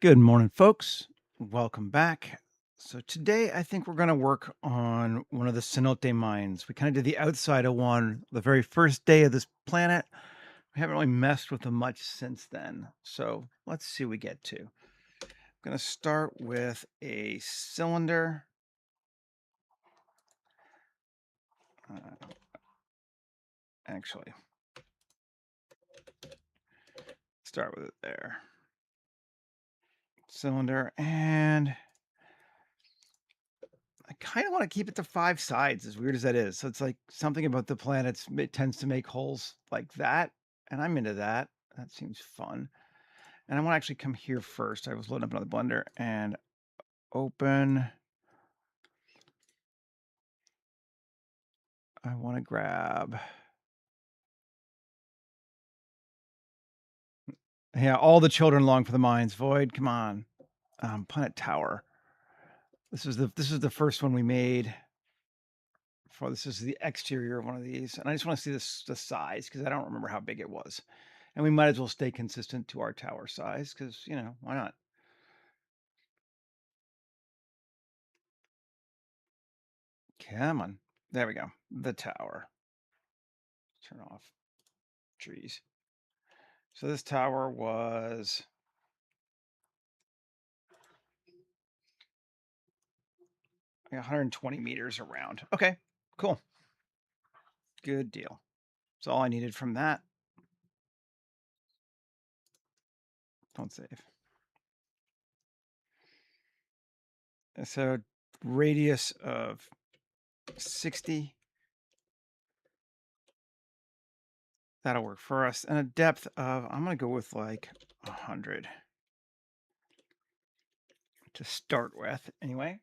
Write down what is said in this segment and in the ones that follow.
Good morning, folks. Welcome back. So today I think we're going to work on one of the Cenote mines. We kind of did the outside of one the very first day of this planet. We haven't really messed with them much since then. So let's see what we get to. I'm going to start with a cylinder. Uh, actually, start with it there. Cylinder, and I kind of want to keep it to 5 sides, as weird as that is. So it's like something about the planets, it tends to make holes like that, and I'm into that. That seems fun. And I want to actually come here first. I was loading up another blender and open. I want to grab, yeah, all the children long for the mines. Void, come on. Planet Tower. This is the first one we made. This is the exterior of one of these, and I just want to see the size because I don't remember how big it was. And we might as well stay consistent to our tower size because, why not? Come on. There we go. The tower. Turn off trees. So this tower was 120 meters around. Okay, cool. Good deal. That's all I needed from that. Don't save. So radius of 60. That'll work for us. And a depth of, I'm going to go with like 100 to start with anyway.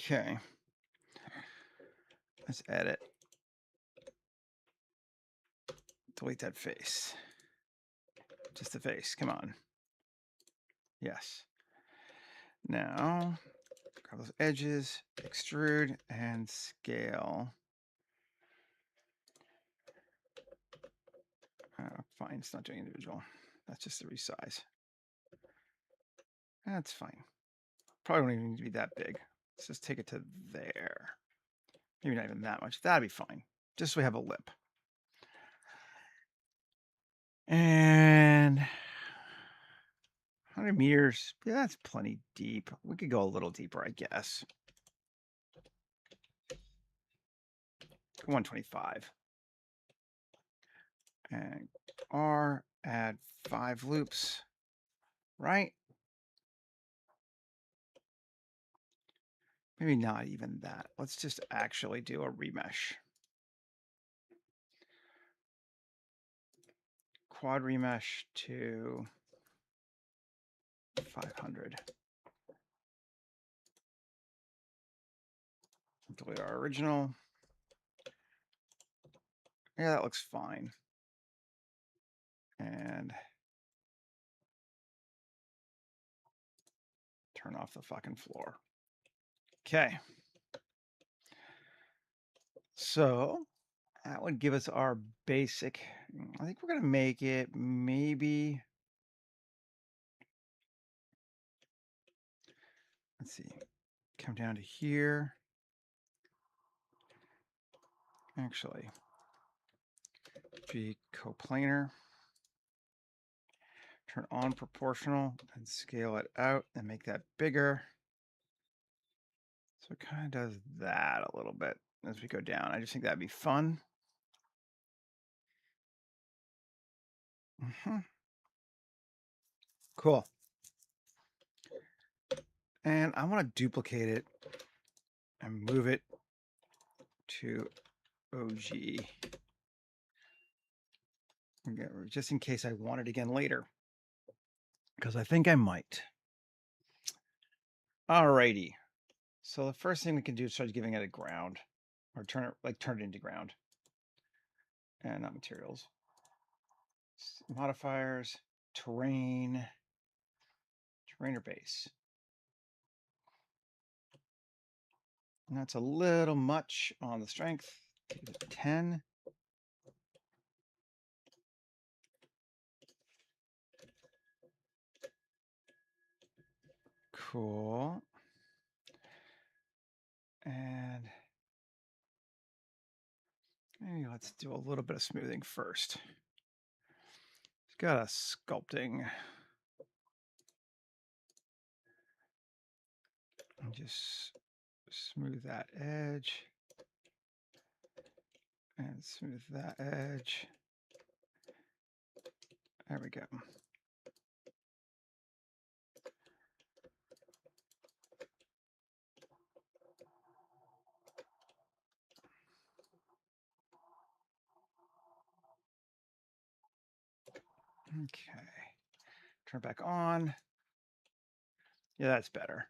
Okay. Let's edit. Delete that face. Just the face. Come on. Yes. Now, grab those edges, extrude, and scale. Fine, it's not doing individual. That's just the resize. That's fine. Probably don't even need to be that big. Let's just take it to there. Maybe not even that much. That'd be fine. Just so we have a lip. And 100 meters. Yeah, that's plenty deep. We could go a little deeper, I guess. 125. And R, add 5 loops. Right? Maybe not even that. Let's just actually do a remesh. Quad remesh to 500. Delete our original. Yeah, that looks fine. And turn off the fucking floor. Okay. So that would give us our basic. I think we're going to make it maybe. Let's see. Come down to here. Actually, be coplanar. Turn on proportional and scale it out and make that bigger. So it kind of does that a little bit as we go down. I just think that'd be fun. Cool. And I want to duplicate it and move it to OG. Just in case I want it again later. Because I think I might. Alrighty. So the first thing we can do is start giving it a ground. Or turn it into ground. And not materials. Modifiers, terrain or base. And that's a little much on the strength. Take it to 10. Cool. And maybe let's do a little bit of smoothing first. It's got a sculpting. And just smooth that edge. And smooth that edge. There we go. Okay. Turn it back on. Yeah, that's better.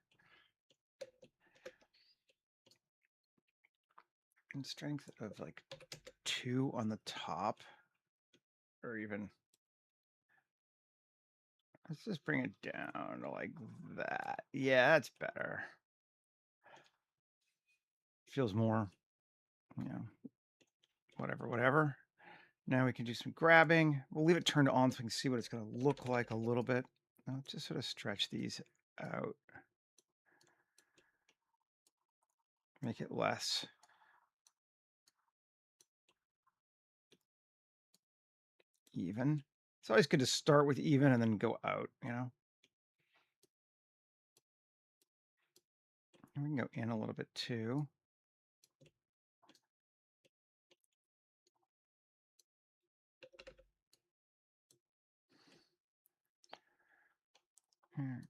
And strength of like 2 on the top, or even, let's just bring it down to like that. Yeah, that's better. Feels more, whatever. Now we can do some grabbing. We'll leave it turned on so we can see what it's going to look like a little bit. I'll just sort of stretch these out. Make it less. Even. It's always good to start with even and then go out, And we can go in a little bit too. Here.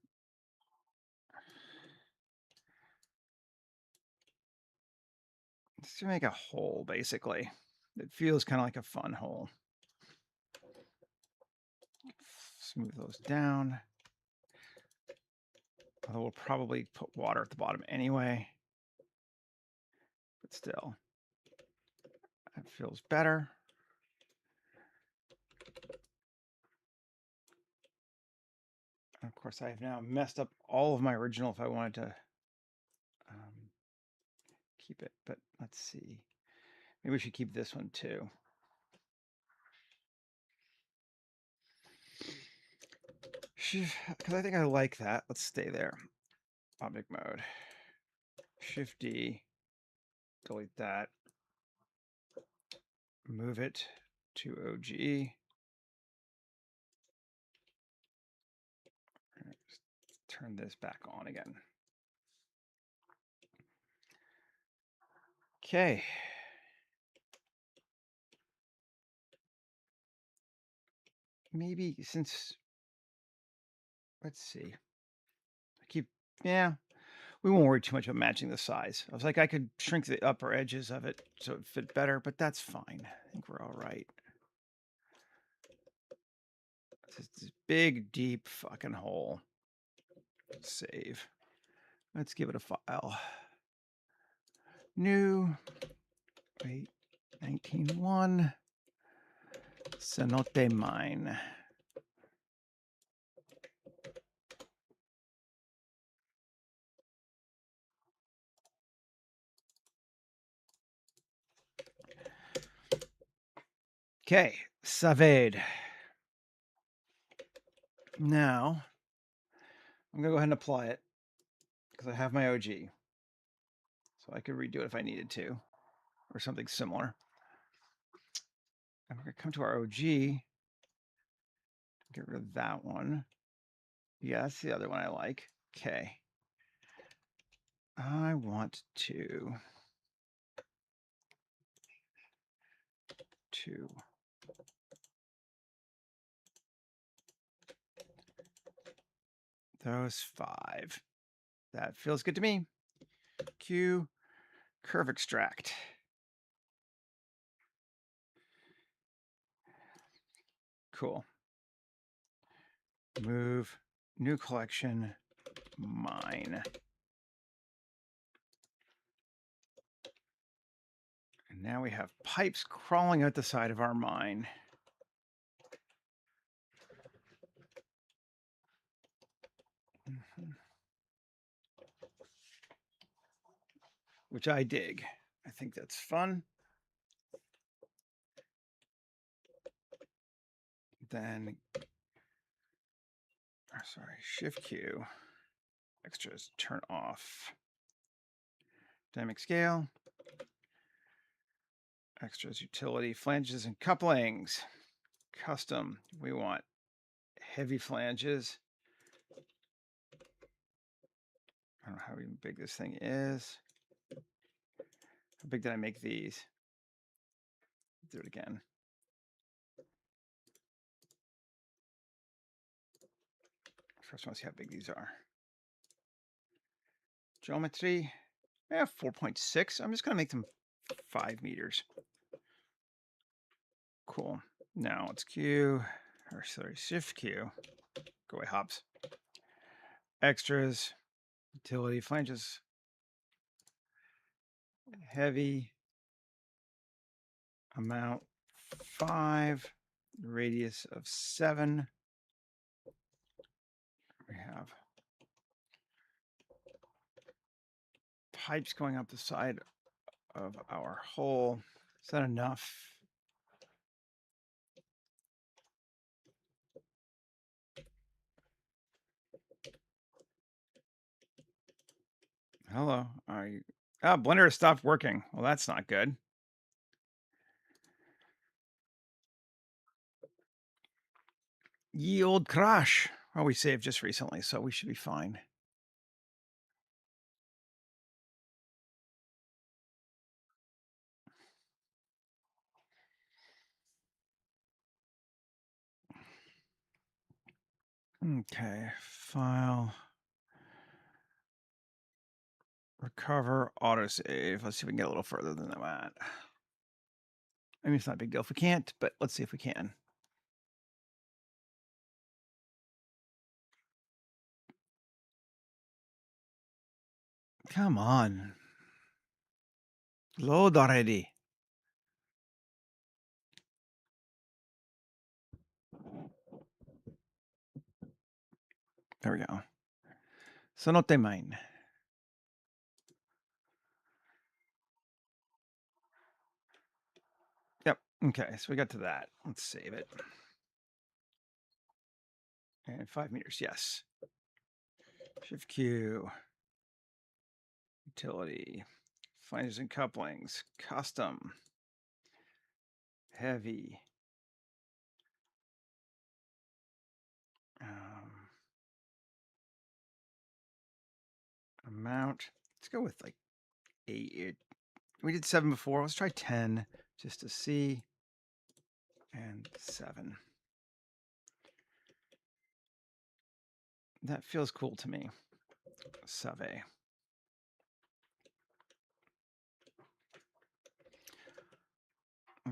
Just to make a hole, basically. It feels kind of like a fun hole. Smooth those down. Although we'll probably put water at the bottom anyway. But still, that feels better. And of course, I have now messed up all of my original if I wanted to keep it. But let's see. Maybe we should keep this one too. Because I think I like that. Let's stay there. Object mode. Shift D. Delete that. Move it to OG. Turn this back on again. Okay. Maybe since, let's see. We won't worry too much about matching the size. I was like, I could shrink the upper edges of it so it fit better, but that's fine. I think we're all right. It's this big, deep fucking hole. Save. Let's give it a file. New. Wait. 19.1. Cenote mine. Okay, saved. Now, I'm going to go ahead and apply it because I have my OG. So I could redo it if I needed to, or something similar. And we're going to come to our OG. Get rid of that one. Yeah, that's the other one I like. Okay. I want to those 5. That feels good to me. Q, curve extract. Cool. Move, new collection, mine. And now we have pipes crawling out the side of our mine. Which I dig. I think that's fun. Then, sorry, Shift Q. extras, turn off. Dynamic scale. Extras, utility, flanges and couplings. Custom, we want heavy flanges. I don't know how big this thing is. How big did I make these? Do it again. First, I want to see how big these are. Geometry, 4.6. I'm just going to make them 5 meters. Cool. Now it's Shift Q. Go away, hops. Extras, utility, flanges, heavy, amount 5, radius of 7. We have pipes going up the side of our hole. Is that enough? Hello. Are you? Oh, Blender stopped working. Well, that's not good. Ye old crash. Well, we saved just recently, so we should be fine. Okay, file. Recover, autosave. Let's see if we can get a little further than that. I mean, it's not a big deal if we can't, but let's see if we can. Come on. Load already. There we go. Cenote mine. Yep. Okay, so we got to that. Let's save it. And 5 meters, yes. Shift Q. Utility. Flanges and couplings. Custom. Heavy. Amount. Let's go with like 8. We did 7 before. Let's try 10 just to see. And 7. That feels cool to me. Save.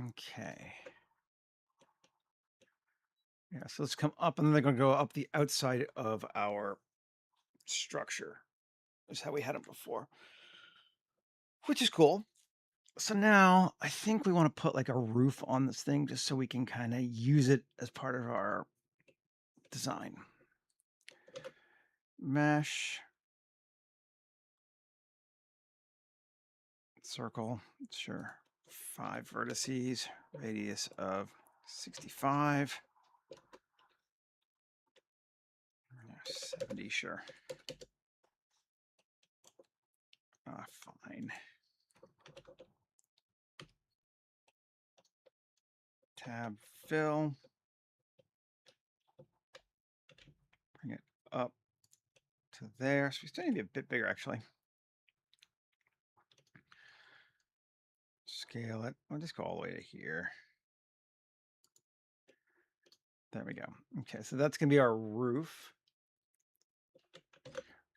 Okay. Yeah, so let's come up and then they're going to go up the outside of our structure. That's how we had them before, which is cool. So now I think we want to put like a roof on this thing just so we can kind of use it as part of our design. Mesh. Circle, sure. 5 vertices, radius of 65. 70, sure. Fine. Tab fill. Bring it up to there. So we still need to be a bit bigger, actually. Scale it. I'll just go all the way to here. There we go. Okay, so that's going to be our roof.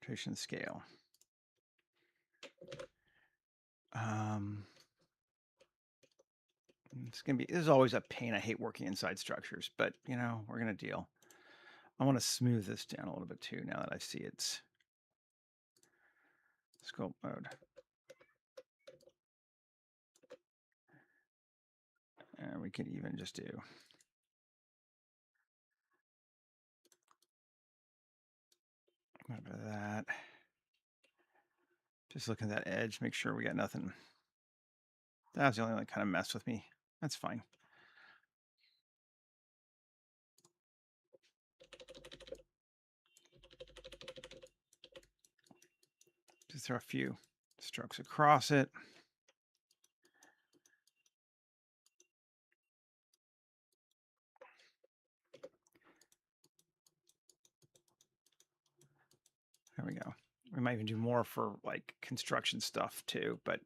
Rotation scale. It's going to be, this is always a pain. I hate working inside structures, but you know, we're going to deal. I want to smooth this down a little bit too now that I see its scope mode. And we could even just do that. Just look at that edge, make sure we got nothing. That was the only one that kind of messed with me. That's fine. Just throw a few strokes across it. There we go. We might even do more for like construction stuff too, but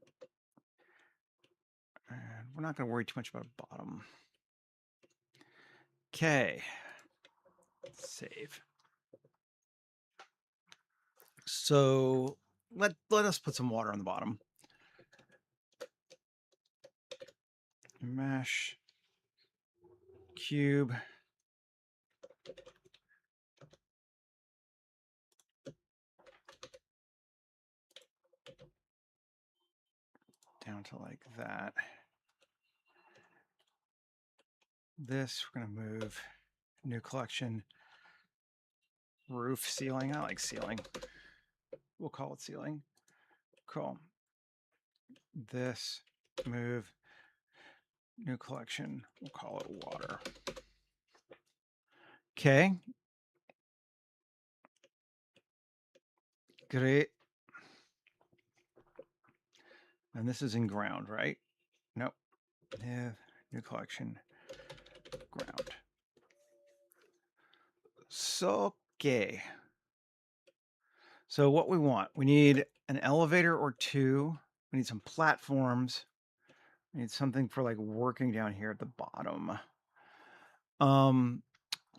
we're not going to worry too much about a bottom. Okay. Save. So let us put some water on the bottom. Mesh cube. Down to like that. This, we're going to move new collection roof ceiling. I like ceiling. We'll call it ceiling. Cool. This, move new collection. We'll call it water. Okay. Great. And this is in ground, right? Nope. Yeah, new collection, ground. So, okay. So what we want, we need an elevator or two. We need some platforms. We need something for like working down here at the bottom.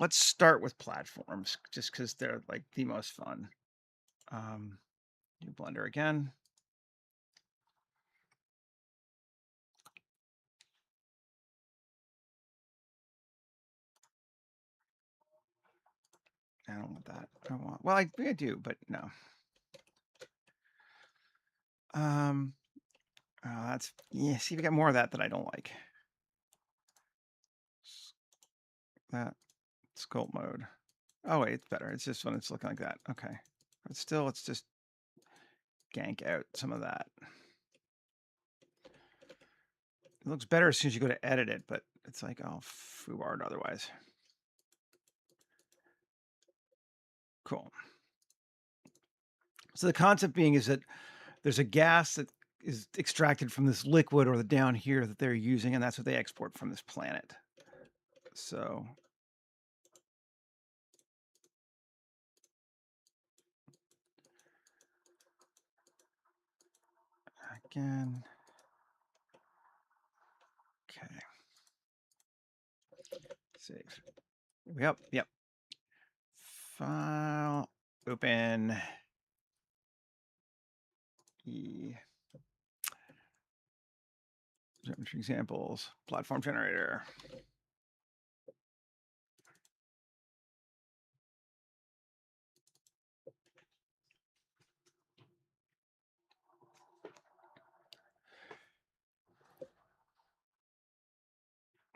Let's start with platforms just because they're like the most fun. New Blender again. I don't want that. I don't want, well, I do, but no. Oh, that's, yeah, see, we got more of that I don't like. That sculpt mode. Oh, wait, it's better. It's just when it's looking like that. Okay. But still, let's just gank out some of that. It looks better as soon as you go to edit it, but it's like, oh, foobarred otherwise. Cool. So the concept being is that there's a gas that is extracted from this liquid or the down here that they're using, and that's what they export from this planet. So again, okay. Save. Yep. File, open, geometry examples, platform generator.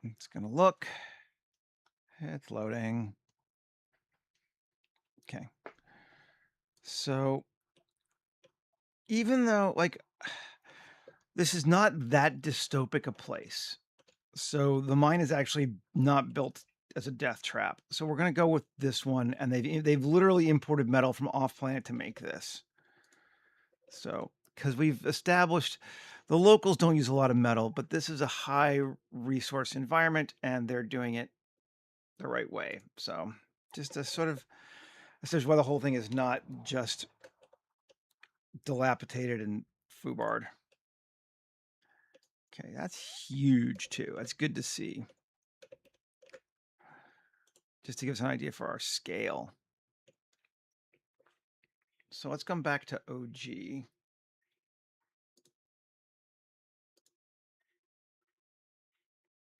It's going to look. It's loading. Okay. So even though like this is not that dystopic a place, so the mine is actually not built as a death trap. So we're going to go with this one, and they've literally imported metal from off planet to make this. So because we've established the locals don't use a lot of metal, but this is a high resource environment, and they're doing it the right way. So just a sort of, that's why the whole thing is not just dilapidated and foobarred. Okay, that's huge too. That's good to see. Just to give us an idea for our scale. So let's come back to OG.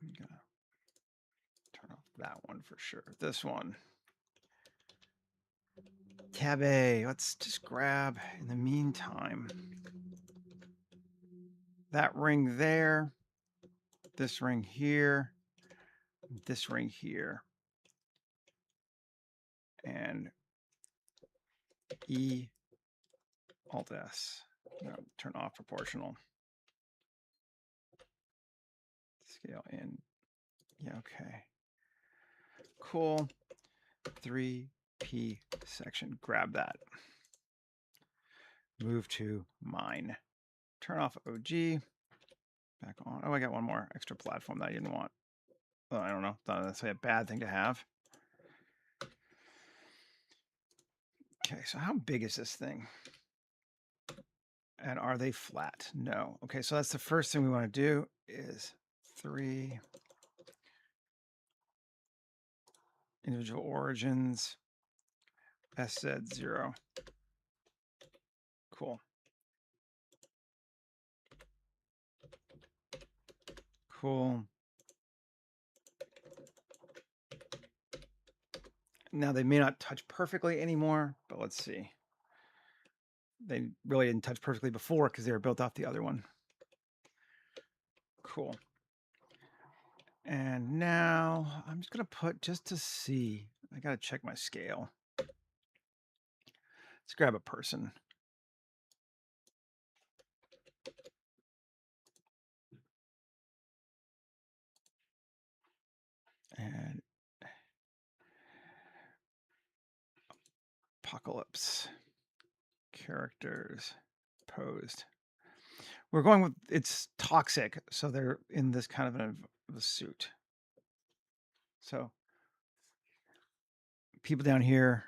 I'm gonna turn off that one for sure. This one. Tab A. Let's just grab in the meantime that ring there, this ring here, this ring here, and E Alt S. Turn off proportional. Scale in. Yeah, okay. Cool. 3P section. Grab that. move to mine. Turn off OG. Back on. Oh, I got one more extra platform that I didn't want. Oh, I don't know. Not necessarily a bad thing to have. Okay, so how big is this thing? And are they flat? No. Okay, so that's the first thing we want to do is 3 individual origins, SZ0. Cool. Cool. Now they may not touch perfectly anymore, but let's see. They really didn't touch perfectly before because they were built off the other one. Cool. And now I'm just going to put, just to see, I got to check my scale. Let's grab a person. And apocalypse. Characters. Posed. We're going with, it's toxic, so they're in this kind of a suit. So people down here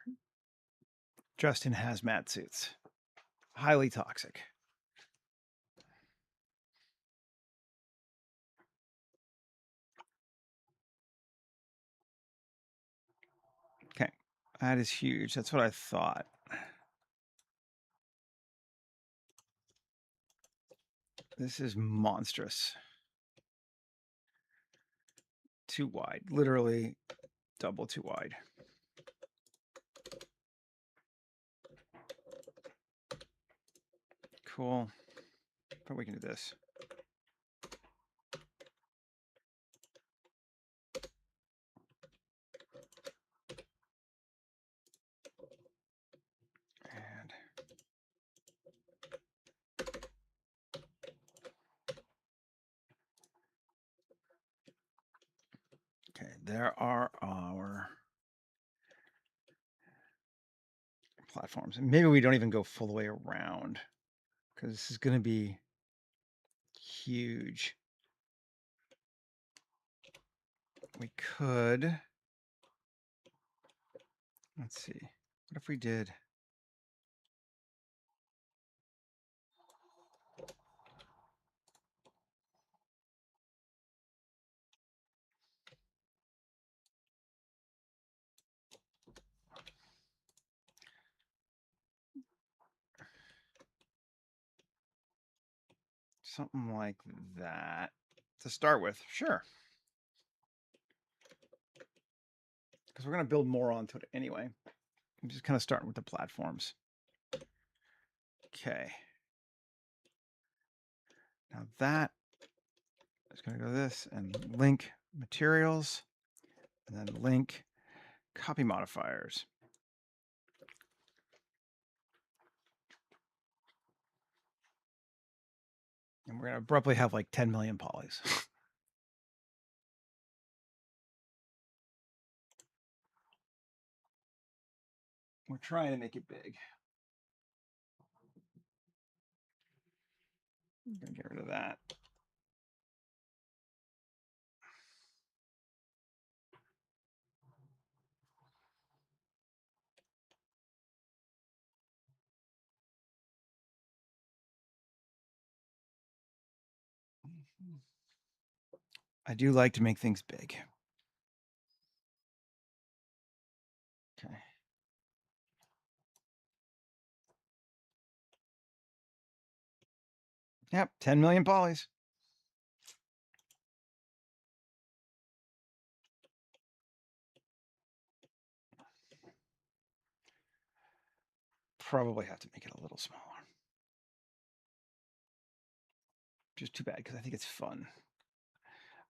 dressed in hazmat suits. Highly toxic. Okay, that is huge. That's what I thought. This is monstrous. Too wide, literally double too wide. Cool, but we can do this. And okay, there are our platforms. And maybe we don't even go full the way around because this is going to be huge. We could, let's see, what if we did something like that to start with? Sure. Because we're going to build more onto it anyway. I'm just kind of starting with the platforms. Okay. Now that is going to go this and link materials and then link copy modifiers. And we're going to abruptly have like 10 million polys. We're trying to make it big. I'm going to get rid of that. I do like to make things big. Okay. Yep, 10 million polys. Probably have to make it a little smaller. Just too bad because I think it's fun.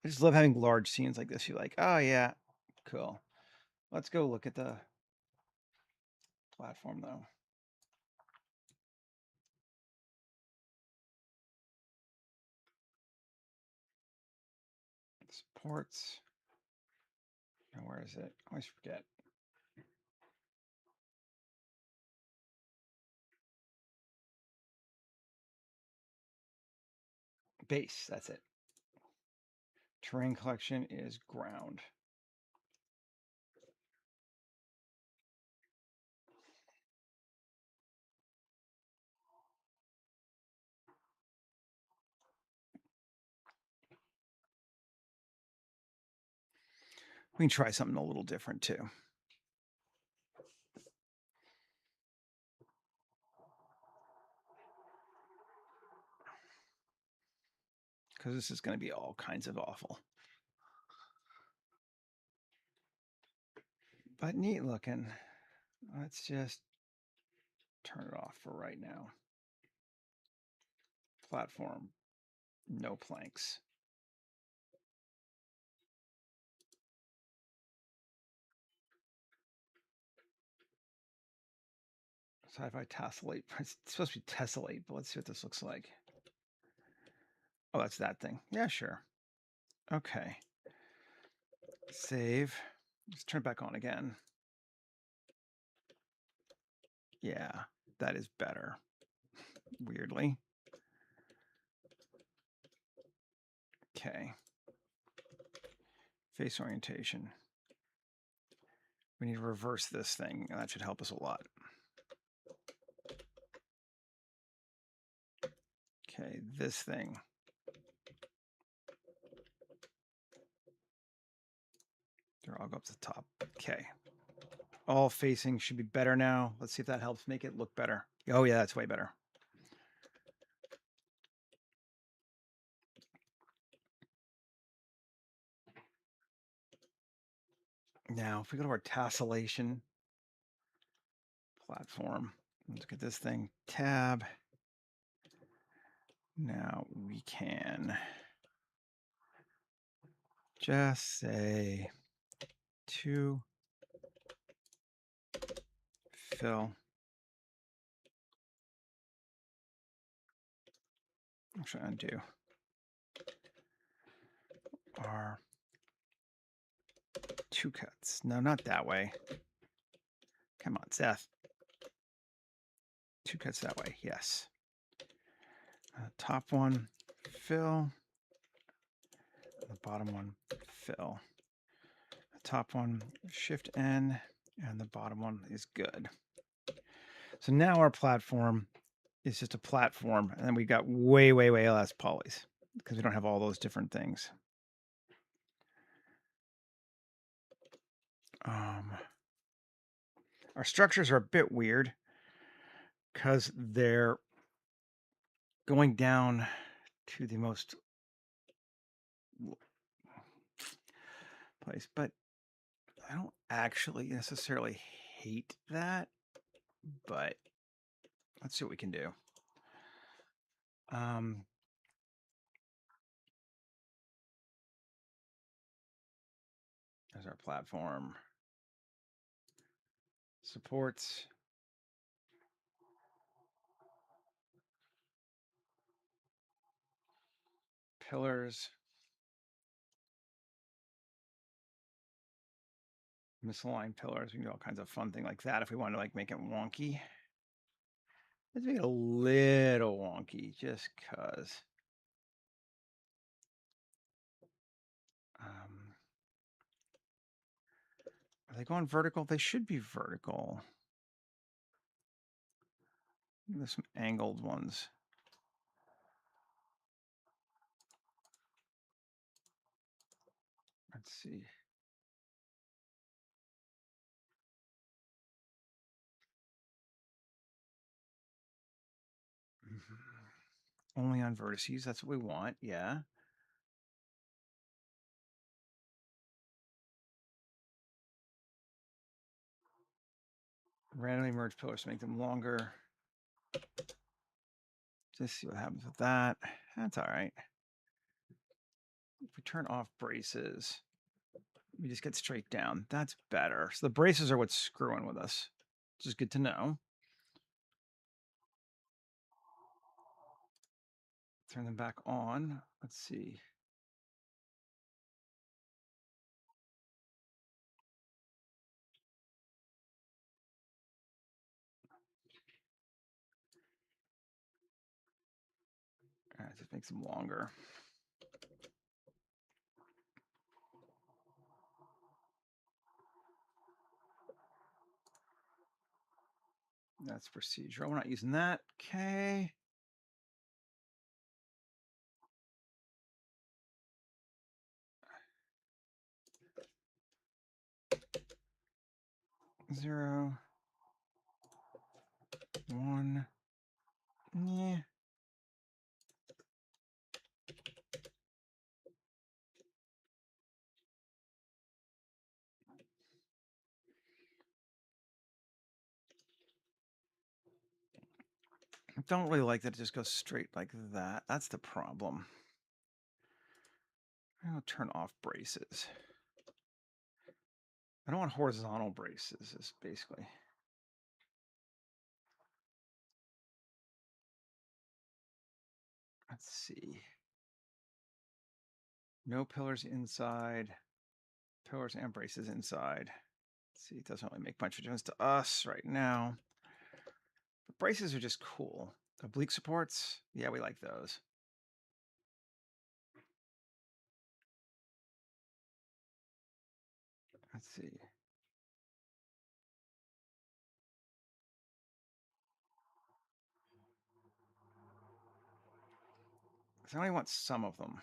I just love having large scenes like this. You're like, oh yeah, cool. Let's go look at the platform though. Supports. Now where is it? I always forget. Base, that's it. Terrain collection is ground. We can try something a little different too. Because this is going to be all kinds of awful. But neat looking. Let's just turn it off for right now. Platform, no planks. So if I tessellate, it's supposed to be tessellate, but let's see what this looks like. Oh, that's that thing. Yeah, sure. Okay. Save. Let's turn it back on again. Yeah, that is better. Weirdly. Okay. Face orientation. We need to reverse this thing, and that should help us a lot. Okay, this thing. I'll go up to the top. Okay. All facing should be better now. Let's see if that helps make it look better. Oh, yeah, that's way better. Now, if we go to our tessellation platform, let's get this thing, tab. Now we can just say to fill. Actually, undo our two cuts. No, not that way. Come on, Seth. Two cuts that way. Yes. Top one, fill. The bottom one, fill. The top one, Shift N, and the bottom one is good. So now our platform is just a platform, and then we got way, way, way less polys because we don't have all those different things. Our structures are a bit weird because they're going down to the most place, but I don't actually necessarily hate that, but let's see what we can do. There's our platform. Supports. Pillars. Misaligned pillars. We can do all kinds of fun things like that if we want to like make it wonky. Let's make it a little wonky just because. Are they going vertical? They should be vertical. There's some angled ones. Let's see. Only on vertices. That's what we want. Yeah. Randomly merge pillars to make them longer. Just see what happens with that. That's all right. If we turn off braces, we just get straight down. That's better. So the braces are what's screwing with us, which is good to know. Turn them back on. Let's see. All right, just makes them longer. That's procedural. We're not using that. Okay. Zero. One. Yeah. I don't really like that it just goes straight like that. That's the problem. I'll turn off braces. I don't want horizontal braces, is basically. Let's see. No pillars inside. Pillars and braces inside. Let's see, it doesn't really make much difference to us right now. The braces are just cool. Oblique supports, yeah, we like those. Let's see. So I only want some of them.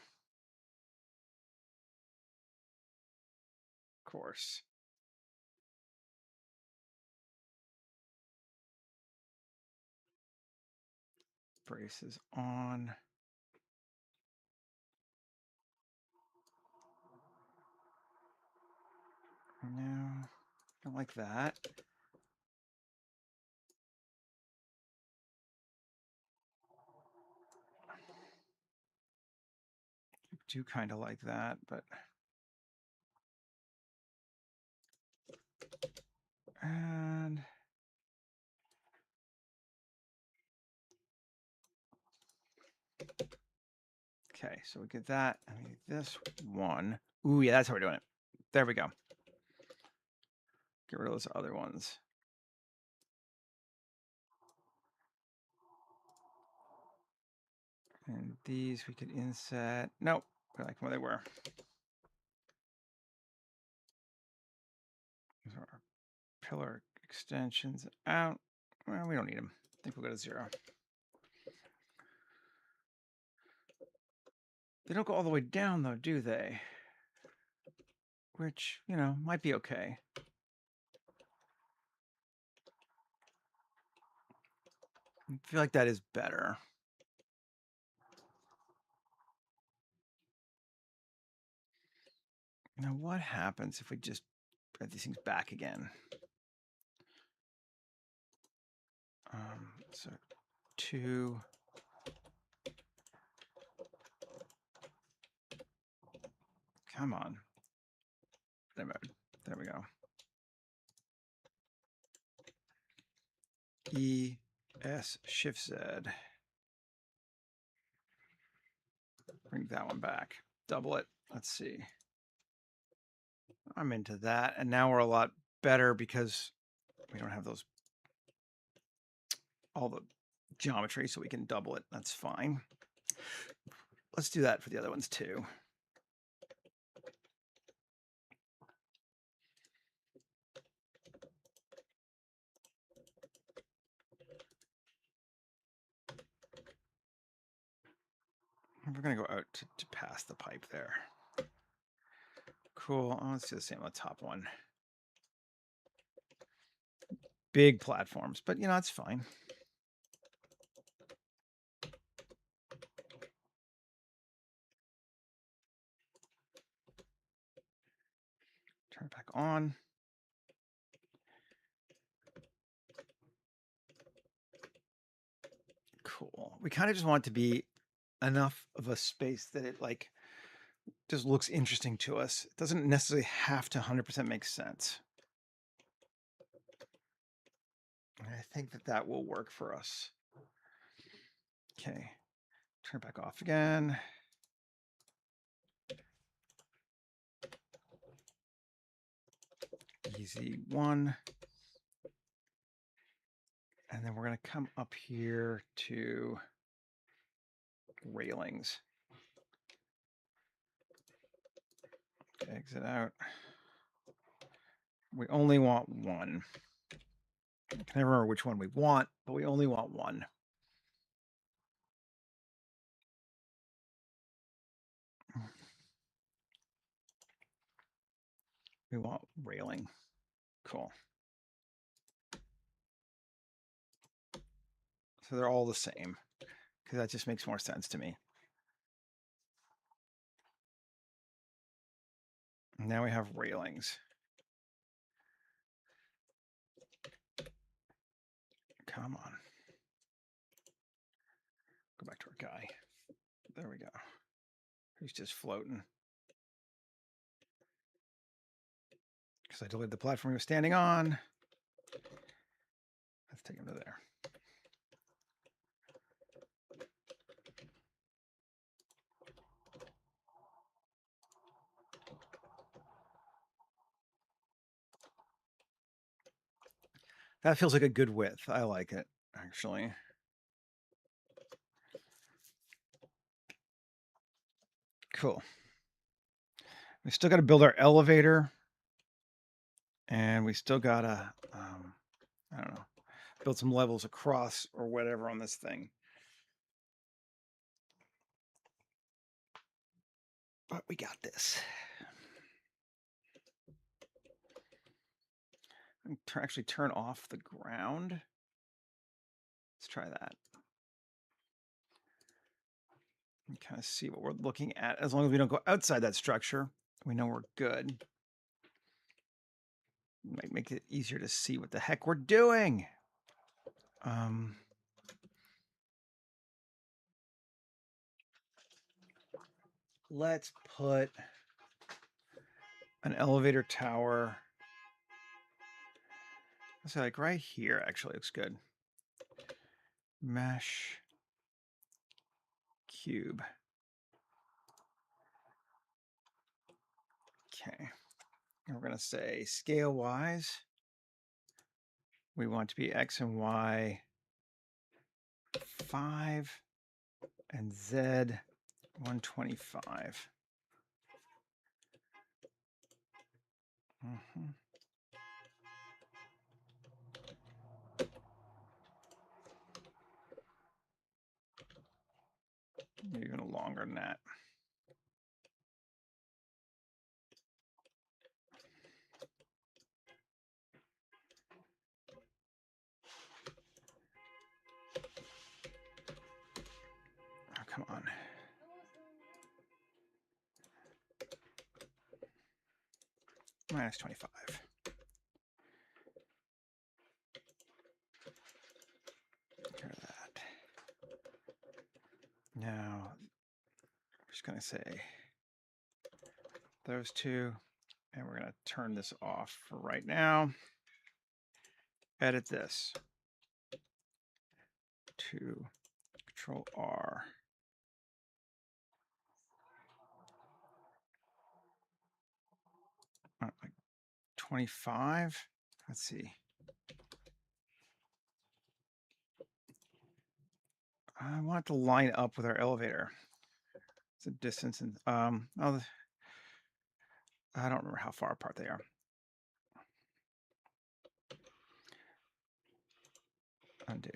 Of course. Braces on. No, don't like that. I do kind of like that, but. And. Okay, so we get that. I mean, this one. Ooh, yeah, that's how we're doing it. There we go. Get rid of those other ones. And these we could inset. Nope, we like where they were. These are our pillar extensions out. Well, we don't need them. I think we'll go to 0. They don't go all the way down, though, do they? Which, you know, might be okay. I feel like that is better. Now, what happens if we just put these things back again? So 2. Come on. There we go. E, S, Shift Z. Bring that one back. Double it. Let's see. I'm into that. And now we're a lot better because we don't have those, all the geometry, so we can double it. That's fine. Let's do that for the other ones too. We're going to go out to pass the pipe there. Cool. Oh, let's do the same on the top one. Big platforms, but you know, it's fine. Turn it back on. Cool. We kind of just want it to be enough of a space that it like just looks interesting to us. It doesn't necessarily have to 100% make sense. And I think that that will work for us. Okay, turn it back off again. Easy 1. And then we're going to come up here to railings. Exit out. We only want one. I can never remember which one we want, but we only want one. We want railing. Cool. So they're all the same, because that just makes more sense to me. Now we have railings. Come on. Go back to our guy. There we go. He's just floating. Because I deleted the platform he was standing on. Let's take him to there. That feels like a good width. I like it, actually. Cool. We still got to build our elevator. And we still got to, I don't know, build some levels across or whatever on this thing. But we got this. Actually turn off the ground. Let's try that. And kind of see what we're looking at. As long as we don't go outside that structure, we know we're good. Might make it easier to see what the heck we're doing. Let's put an elevator tower. It's like right here, actually looks good. Mesh cube. Okay. And we're going to say scale wise, we want to be X and Y 5 and Z 125. Maybe even longer than that. Oh, come on. Minus 25. Hear that. Now, I'm just going to say those two, and we're going to turn this off for right now. Edit this to Control R. Like 25. Let's see. I want it to line up with our elevator. It's a distance, and oh, I don't remember how far apart they are. Undo.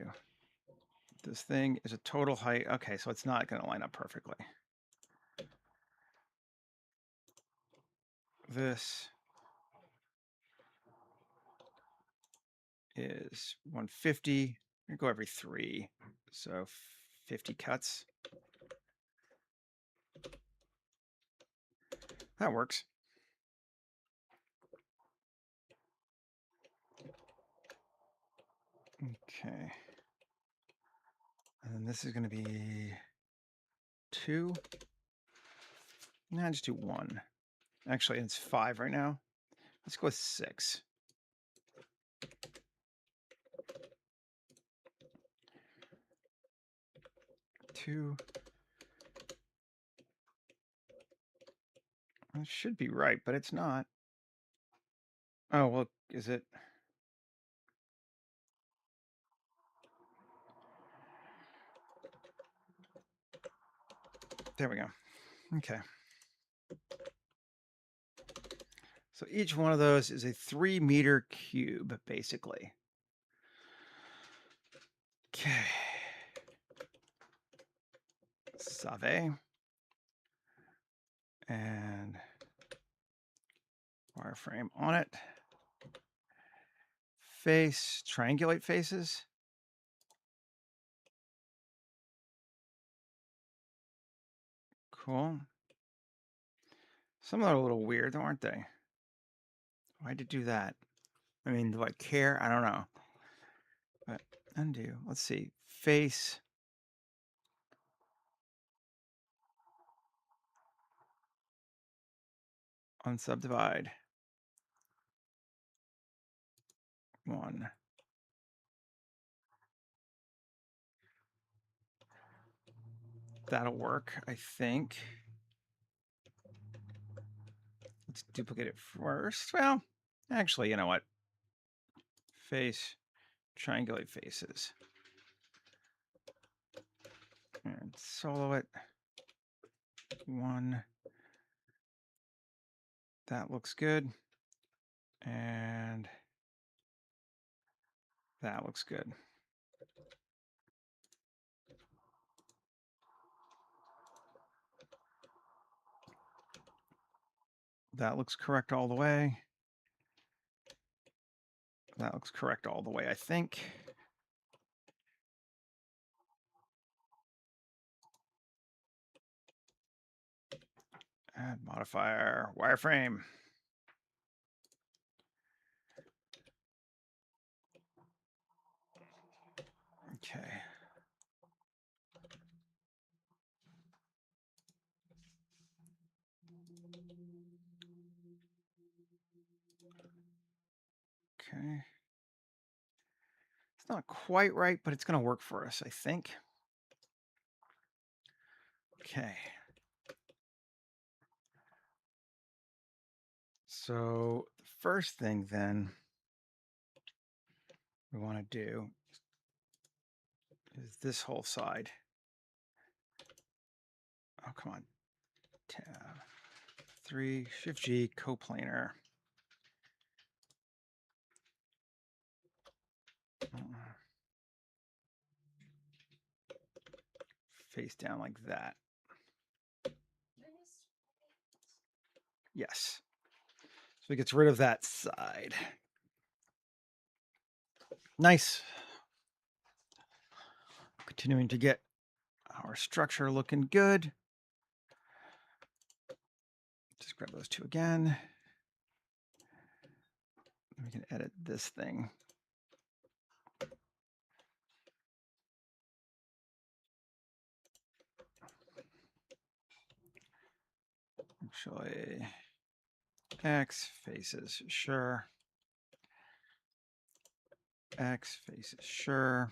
This thing is a total height. Okay, so it's not going to line up perfectly. This is 150. I go every 3, so 50 cuts. That works. Okay. And then this is going to be 2. Nah, just do 1. Actually, it's 5 right now. Let's go with 6. Two. It should be right, but it's not. Oh, well, is it? There we go. Okay. So each one of those is a 3-meter cube, basically. Okay. Save. And wireframe on it. Face, triangulate faces. Cool. Some are a little weird, aren't they? Why'd you do that? I mean, do I care? I don't know. But undo. Let's see. Face. Unsubdivide. 1. That'll work, I think. Let's duplicate it first. Well, actually, you know what? Face, triangulate faces. And solo it. 1. That looks good. And that looks good. That looks correct all the way. That looks correct all the way, I think. Add modifier, wireframe. Okay. Okay. It's not quite right, but it's going to work for us, I think. Okay. So the first thing then we want to do is this whole side. Oh, come on. Tab 3, Shift G, coplanar. Face down like that. Yes. So it gets rid of that side. Nice. Continuing to get our structure looking good. Just grab those two again. We can edit this thing. Actually, X faces, sure. X faces, sure.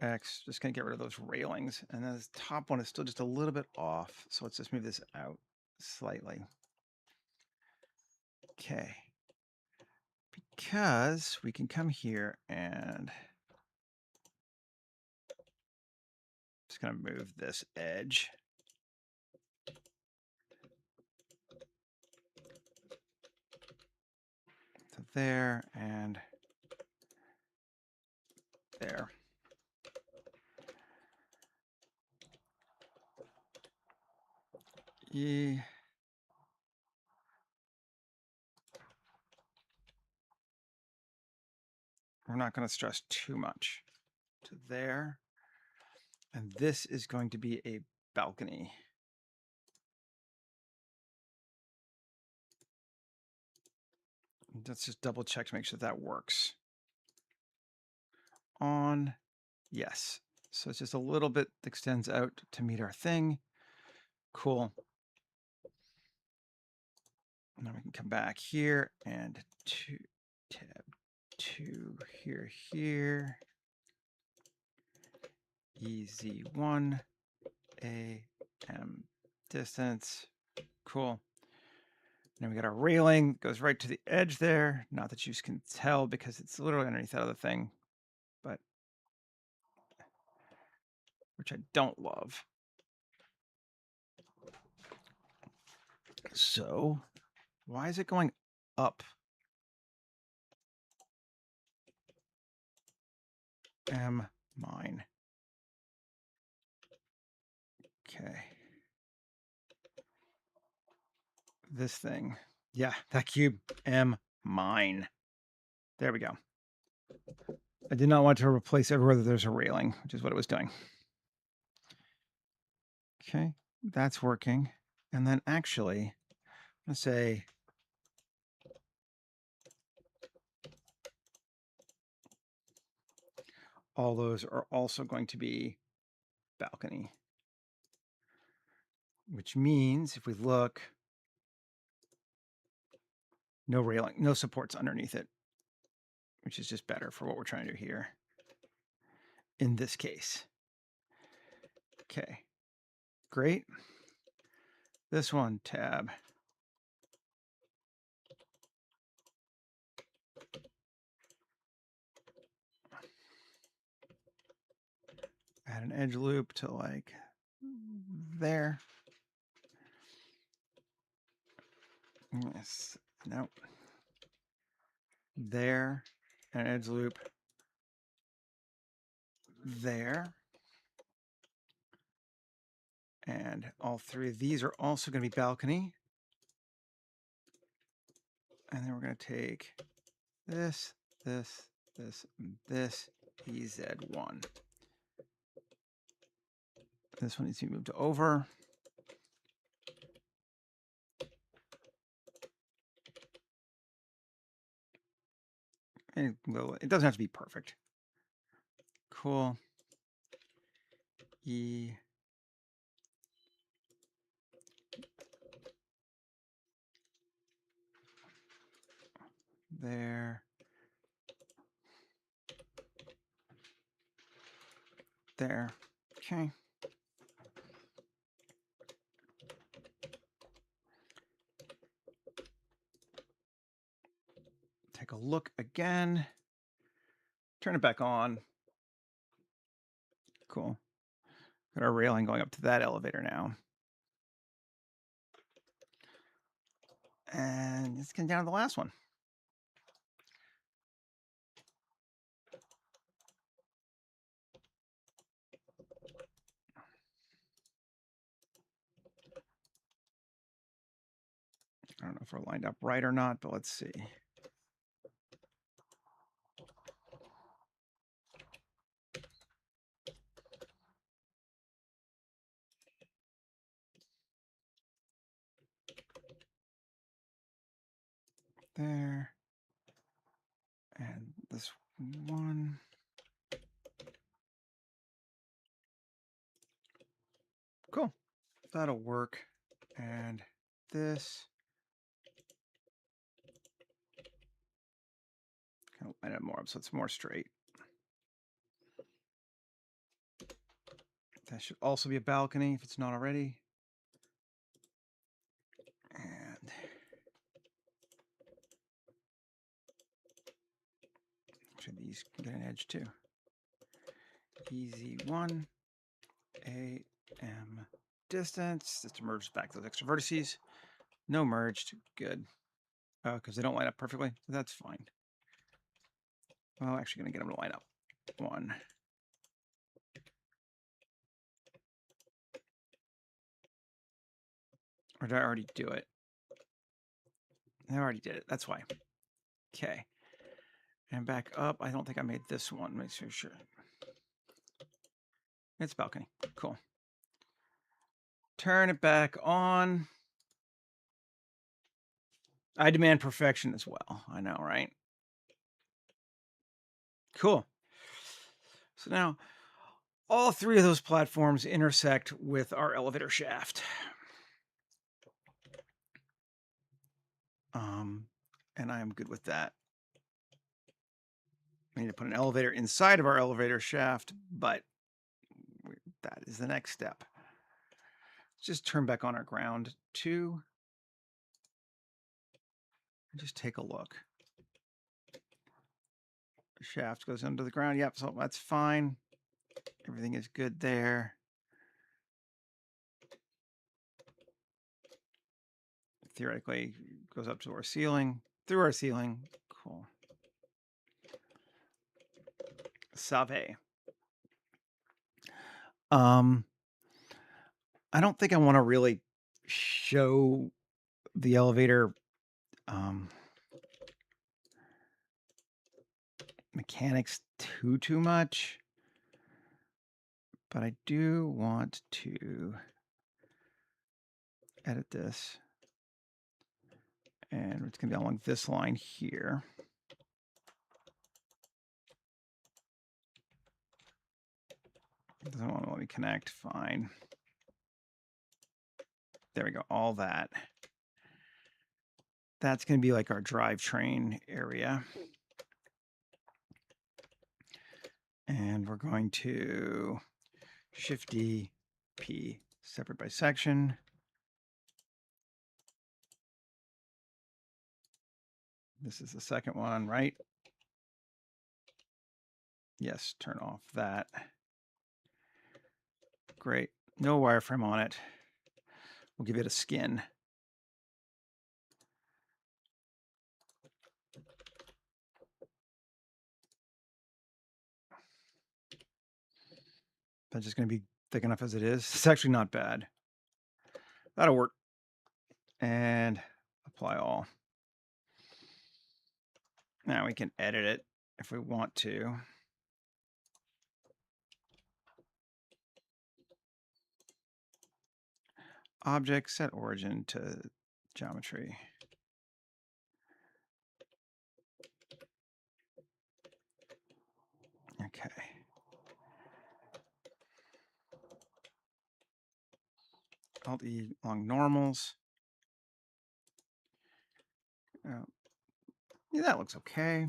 X, just gonna get rid of those railings. And then this top one is still just a little bit off. So let's just move this out slightly. Okay. Because we can come here and just gonna move this edge. To there and there. E. We're not going to stress too much. To there. And this is going to be a balcony. Let's just double check to make sure that works. On. Yes. So it's just a little bit extends out to meet our thing. Cool. Now we can come back here and to tab 2 here. EZ1 AM distance. Cool. Now we got our railing, goes right to the edge there. Not that you can tell because it's literally underneath that other thing, but which I don't love. So why is it going up? M mine. Okay. This thing. Yeah, that cube. M mine. There we go. I did not want to replace everywhere that there's a railing, which is what it was doing. Okay, that's working. And then actually, let's say all those are also going to be balcony, which means if we look, no railing, no supports underneath it, which is just better for what we're trying to do here in this case. Okay, great. This one, tab. Add an edge loop to like there. Yes, nope. There, an edge loop there. And all three of these are also going to be balcony. And then we're going to take this, this, this, and this, EZ1. This one needs to be moved over. And it doesn't have to be perfect. Cool. E. There. There. Okay. Take a look again. Turn it back on. Cool. Got our railing going up to that elevator now. And let's get down to the last one. I don't know if we're lined up right or not, but let's see. There. And this one. Cool. That'll work. And this. Kind of line it more up so it's more straight. That should also be a balcony if it's not already. And should these get an edge too? EZ1, AM distance. Just to merge back those extra vertices. No merged. Good. Because they don't line up perfectly. That's fine. Well, actually going to get them to line up. One. Or did I already do it? I already did it. That's why. Okay. And back up. I don't think I made this one. Make sure. It's balcony. Cool. Turn it back on. I demand perfection as well. I know, right? Cool. So now all three of those platforms intersect with our elevator shaft. And I am good with that. We need to put an elevator inside of our elevator shaft, but that is the next step. Let's just turn back on our ground too. And just take a look. The shaft goes under the ground. Yep, so that's fine. Everything is good there. theoretically goes up to our ceiling, through our ceiling. Cool. Save. I don't think I want to really show the elevator mechanics too much, but I do want to edit this, and it's going to be along this line here. It doesn't want to let me connect. Fine. There we go. All that. That's going to be like our drivetrain area. And we're going to Shift D, P, separate by section. This is the second one, right? Yes, turn off that. Great. No wireframe on it. We'll give it a skin. That's just going to be thick enough as it is. It's actually not bad. That'll work. And apply all. Now we can edit it if we want to. Object, set origin to geometry. Okay. Alt E along normals. Yeah, that looks okay.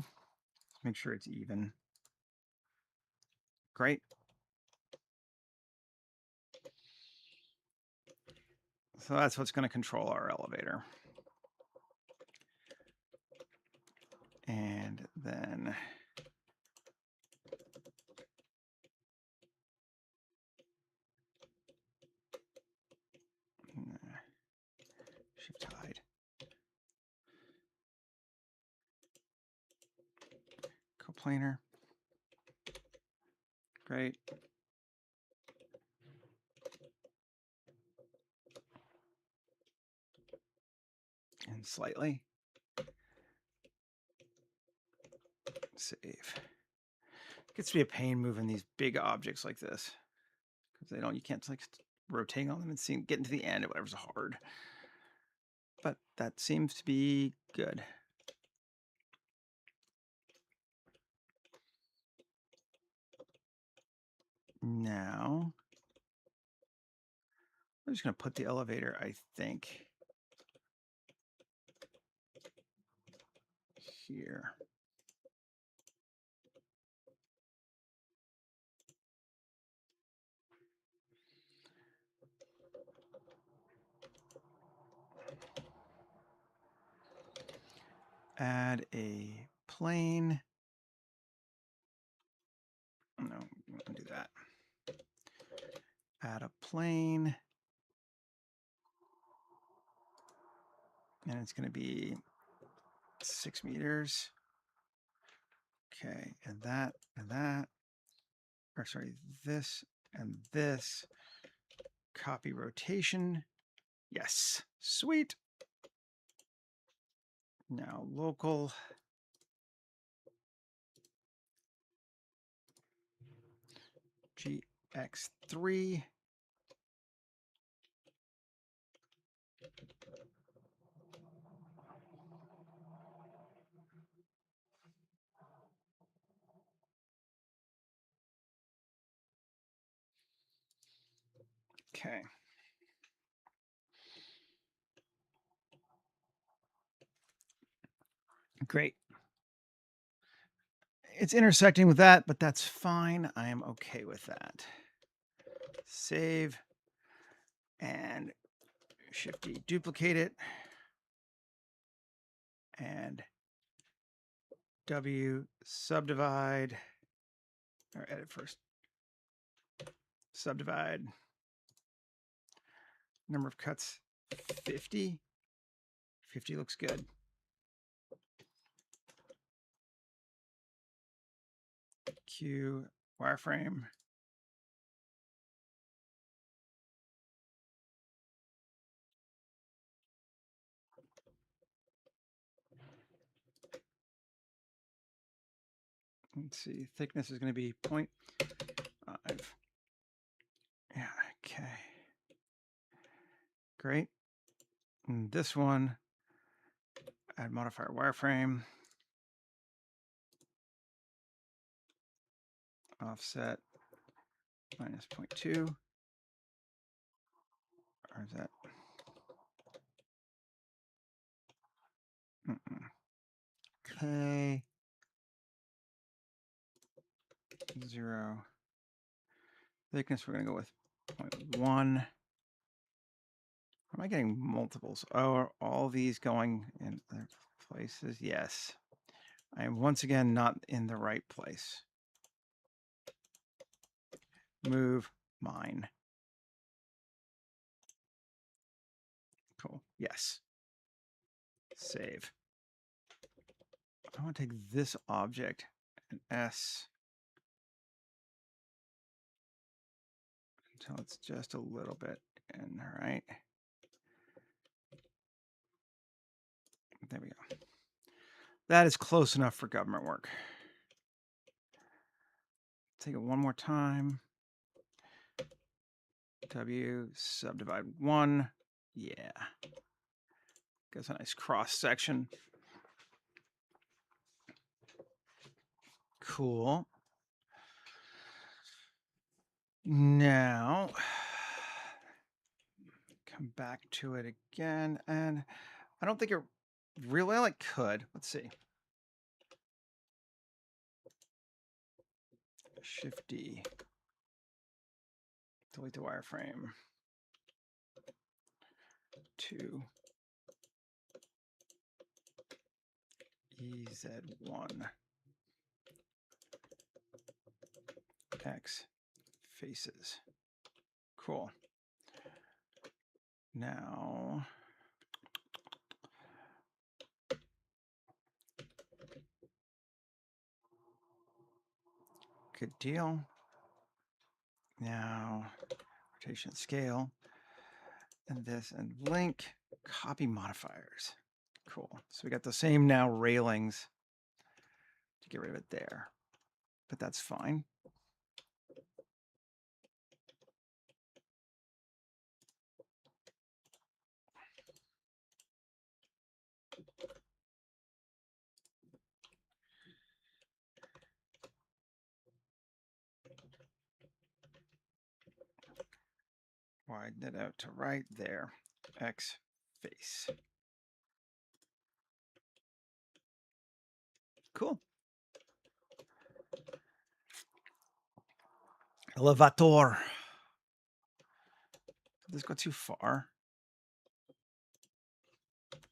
Make sure it's even. Great. So that's what's going to control our elevator. And then shift hide. Coplanar. Great. And slightly. Save. It gets to be a pain moving these big objects like this, because you can't like rotate on them and see getting to the end or whatever's hard. But that seems to be good. Now, I'm just going to put the elevator, I think, here. Add a plane. No, we don't do that. Add a plane. And it's going to be 6 meters. Okay, and that, or sorry, this and this. Copy rotation. Yes, sweet. Now local. GX3. Okay. Great. It's intersecting with that, but that's fine. I am okay with that. Save and Shift D, duplicate it, and W, subdivide, or edit first. Subdivide. Number of cuts, 50. 50 looks good. Q wireframe. Let's see, thickness is going to be 0.5. Yeah, okay. Great. And this one, add modifier wireframe. Offset minus 0.2. Or is that? Okay. 0. Thickness, we're going to go with 0.1. Am I getting multiples? Oh, are all these going in other places? Yes. I am once again not in the right place. Move mine. Cool. Yes. Save. I want to take this object and S until it's just a little bit in, all right? There we go. That is close enough for government work. Take it one more time. W, subdivide 1. Yeah. Gives a nice cross section. Cool. Now, come back to it again. And I don't think it really, well, it could. Let's see. Shift D. Delete the wireframe. 2. EZ1. X faces. Cool. Now, good deal. Now, rotation scale, and this, and link, copy modifiers. Cool. So we got the same now railings to get rid of it there, but that's fine. Widen it out to right there. X face. Cool. Elevator. Did this go too far?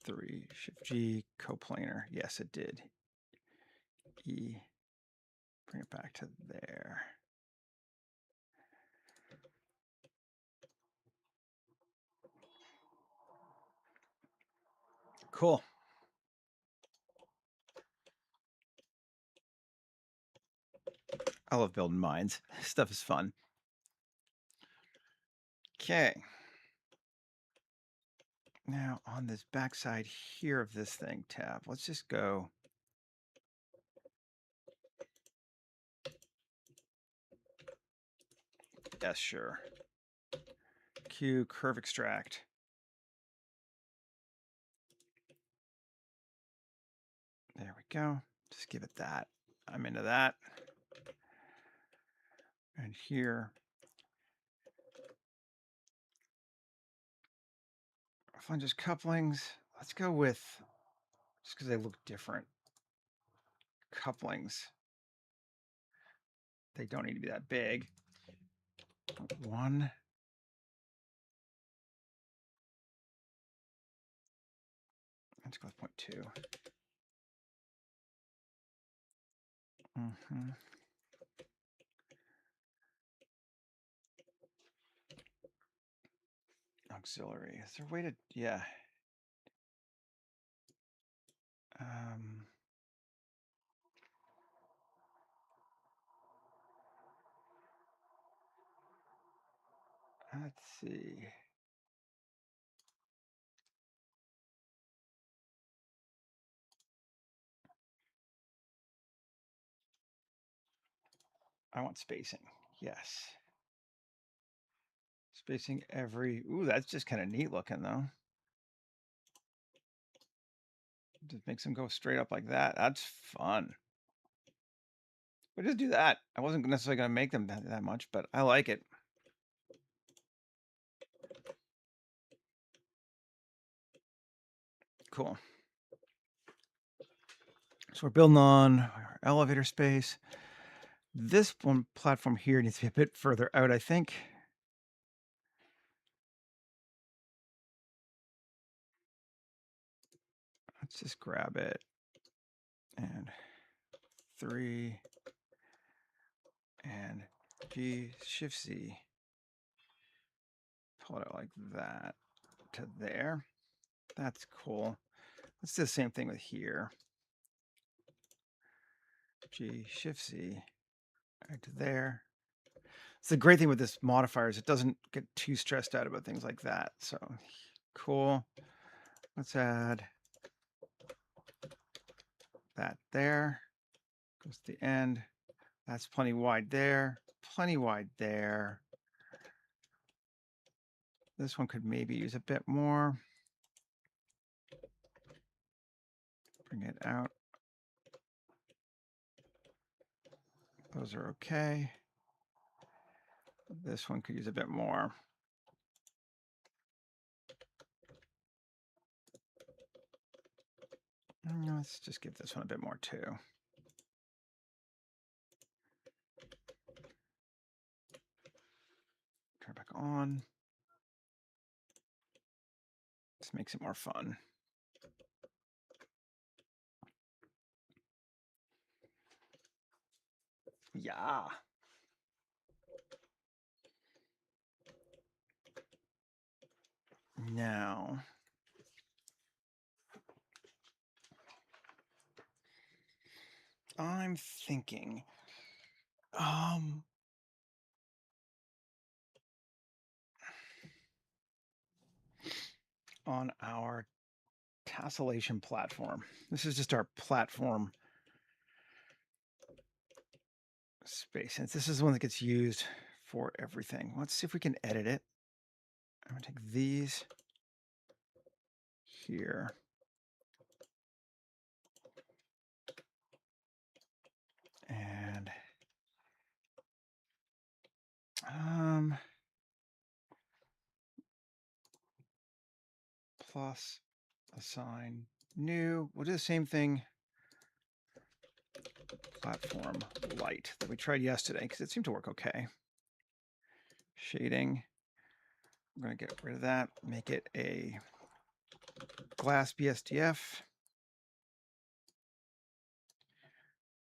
3, Shift G, coplanar. Yes, it did. E, bring it back to there. Cool. I love building mines. Stuff is fun. Okay. Now on this backside here of this thing tab, let's just go. Yes, sure. Q curve extract. There we go. Just give it that. I'm into that. And here, flanges couplings. Let's go with, just because they look different, couplings. They don't need to be that big. 1. Let's go with 0.2. Auxiliary. Is there a way to, yeah. Um, let's see. I want spacing. Yes. Spacing every. Ooh, that's just kind of neat looking, though. Just makes them go straight up like that. That's fun. We just do that. I wasn't necessarily going to make them that much, but I like it. Cool. So we're building on our elevator space. This one platform here needs to be a bit further out, I think. Let's just grab it. And 3. And G, Shift C. Pull it out like that to there. That's cool. Let's do the same thing with here. G, Shift C, right to there. It's the great thing with this modifier is it doesn't get too stressed out about things like that. So cool. Let's add that there. Goes to the end. That's plenty wide there. Plenty wide there. This one could maybe use a bit more. Bring it out. Those are okay. This one could use a bit more. Let's just give this one a bit more too. Turn back on. This makes it more fun. Yeah. Now, I'm thinking, on our tessellation platform. This is just our platform space. And this is the one that gets used for everything. Let's see if we can edit it. I'm gonna take these here. And plus assign new. We'll do the same thing. Platform light that we tried yesterday because it seemed to work okay. Shading. I'm going to get rid of that. Make it a glass BSDF.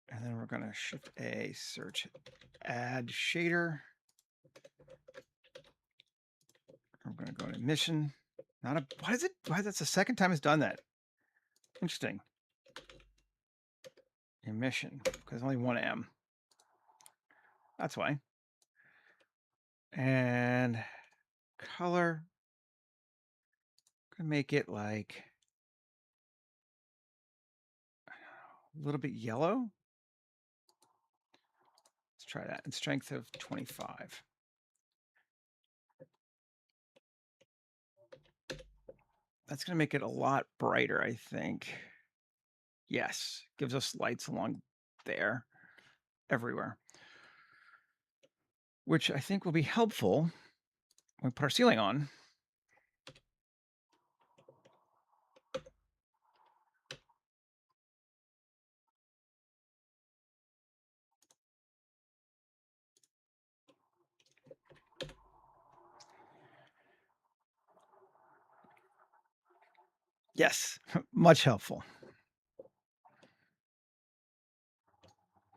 And then we're going to shift A, search, add shader. I'm going to go to emission. Not a. Why is it? Why that's the second time it's done that? Interesting. Emission because only one M. That's why. And color. I'm gonna make it like a little bit yellow. Let's try that. And strength of 25. That's going to make it a lot brighter, I think. Yes, gives us lights along there, everywhere. Which I think will be helpful when we put our ceiling on. Yes, much helpful.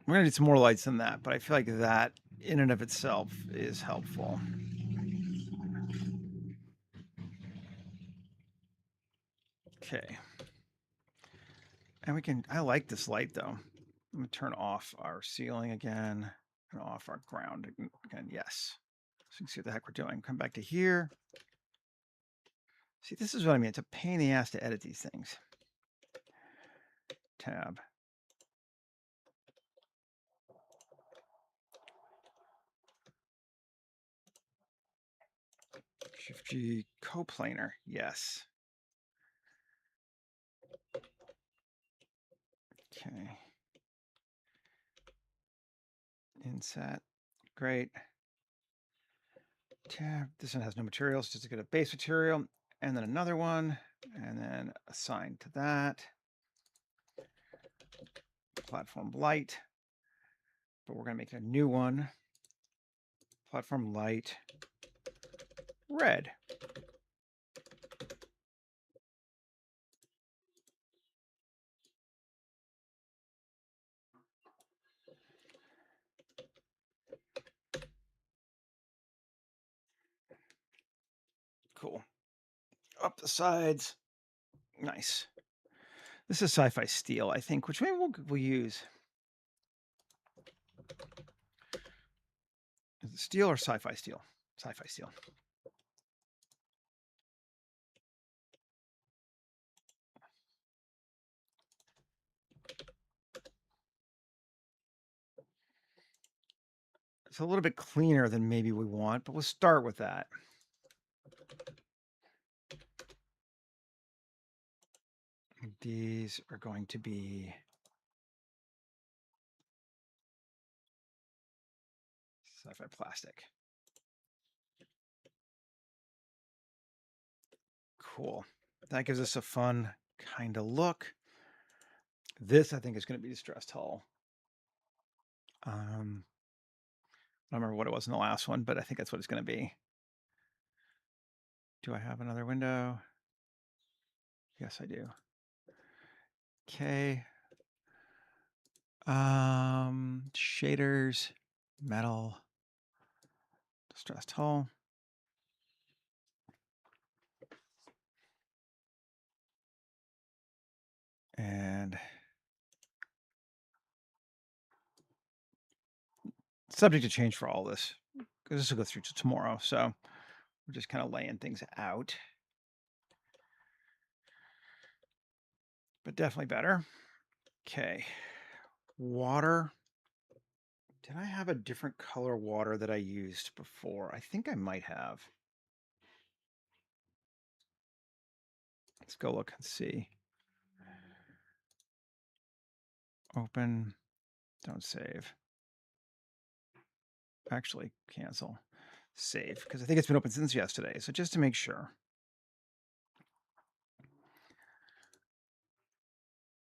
We're going to need some more lights than that, but I feel like that in and of itself is helpful. Okay. And we can, I like this light though. I'm gonna turn off our ceiling again and off our ground again. Yes. So you can see what the heck we're doing. Come back to here. See, this is what I mean. It's a pain in the ass to edit these things. Tab. Shift G, coplanar. Yes. Okay. Inset. Great. Tab. This one has no materials, just to get a base material. And then another one. And then assign to that. Platform light. But we're going to make a new one. Platform light. Red. Cool. Up the sides. Nice. This is sci-fi steel, I think, which maybe we'll use. Is it steel or sci-fi steel? Sci-fi steel. It's a little bit cleaner than maybe we want, but we'll start with that. These are going to be sci-fi plastic. Cool. That gives us a fun kind of look. This, I think, is going to be distressed hull. I don't remember what it was in the last one, but I think that's what it's going to be. Do I have another window? Yes, I do. Okay. Shaders, metal, distressed hull. And subject to change for all this, because this will go through to tomorrow. So we're just kind of laying things out. But definitely better. Okay. Water. Did I have a different color water that I used before? I think I might have. Let's go look and see. Open. Don't save. Actually, cancel. Save, because I think it's been open since yesterday. So just to make sure.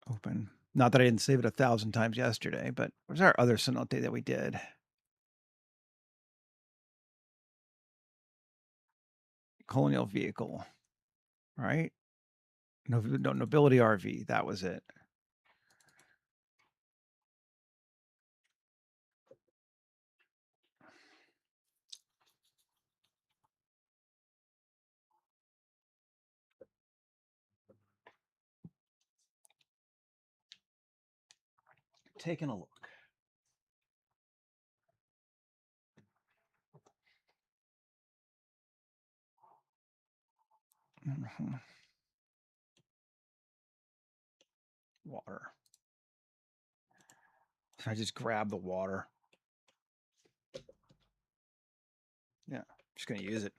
Open. Not that I didn't save it 1,000 times yesterday, but where's our other Cenote that we did? Colonial vehicle, right? No, nobility RV. That was it. Taking a look. Water. So I just grab the water. Yeah, just gonna use it.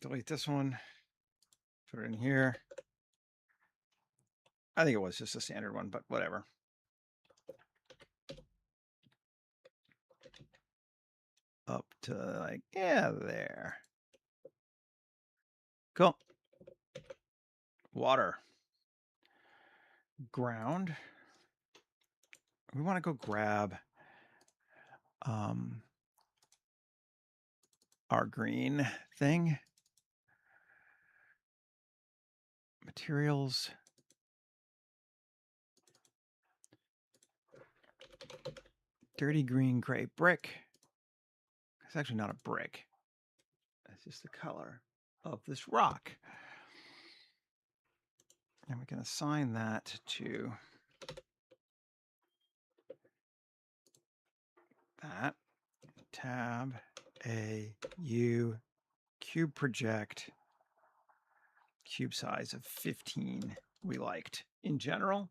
Delete this one. Put it in here. I think it was just a standard one, but whatever. Up to like, yeah, there. Cool. Water. Ground. We want to go grab our green thing. Materials. Dirty green gray brick. It's actually not a brick. That's just the color of this rock. And we can assign that to that. Tab A U cube project cube size of 15 we liked in general.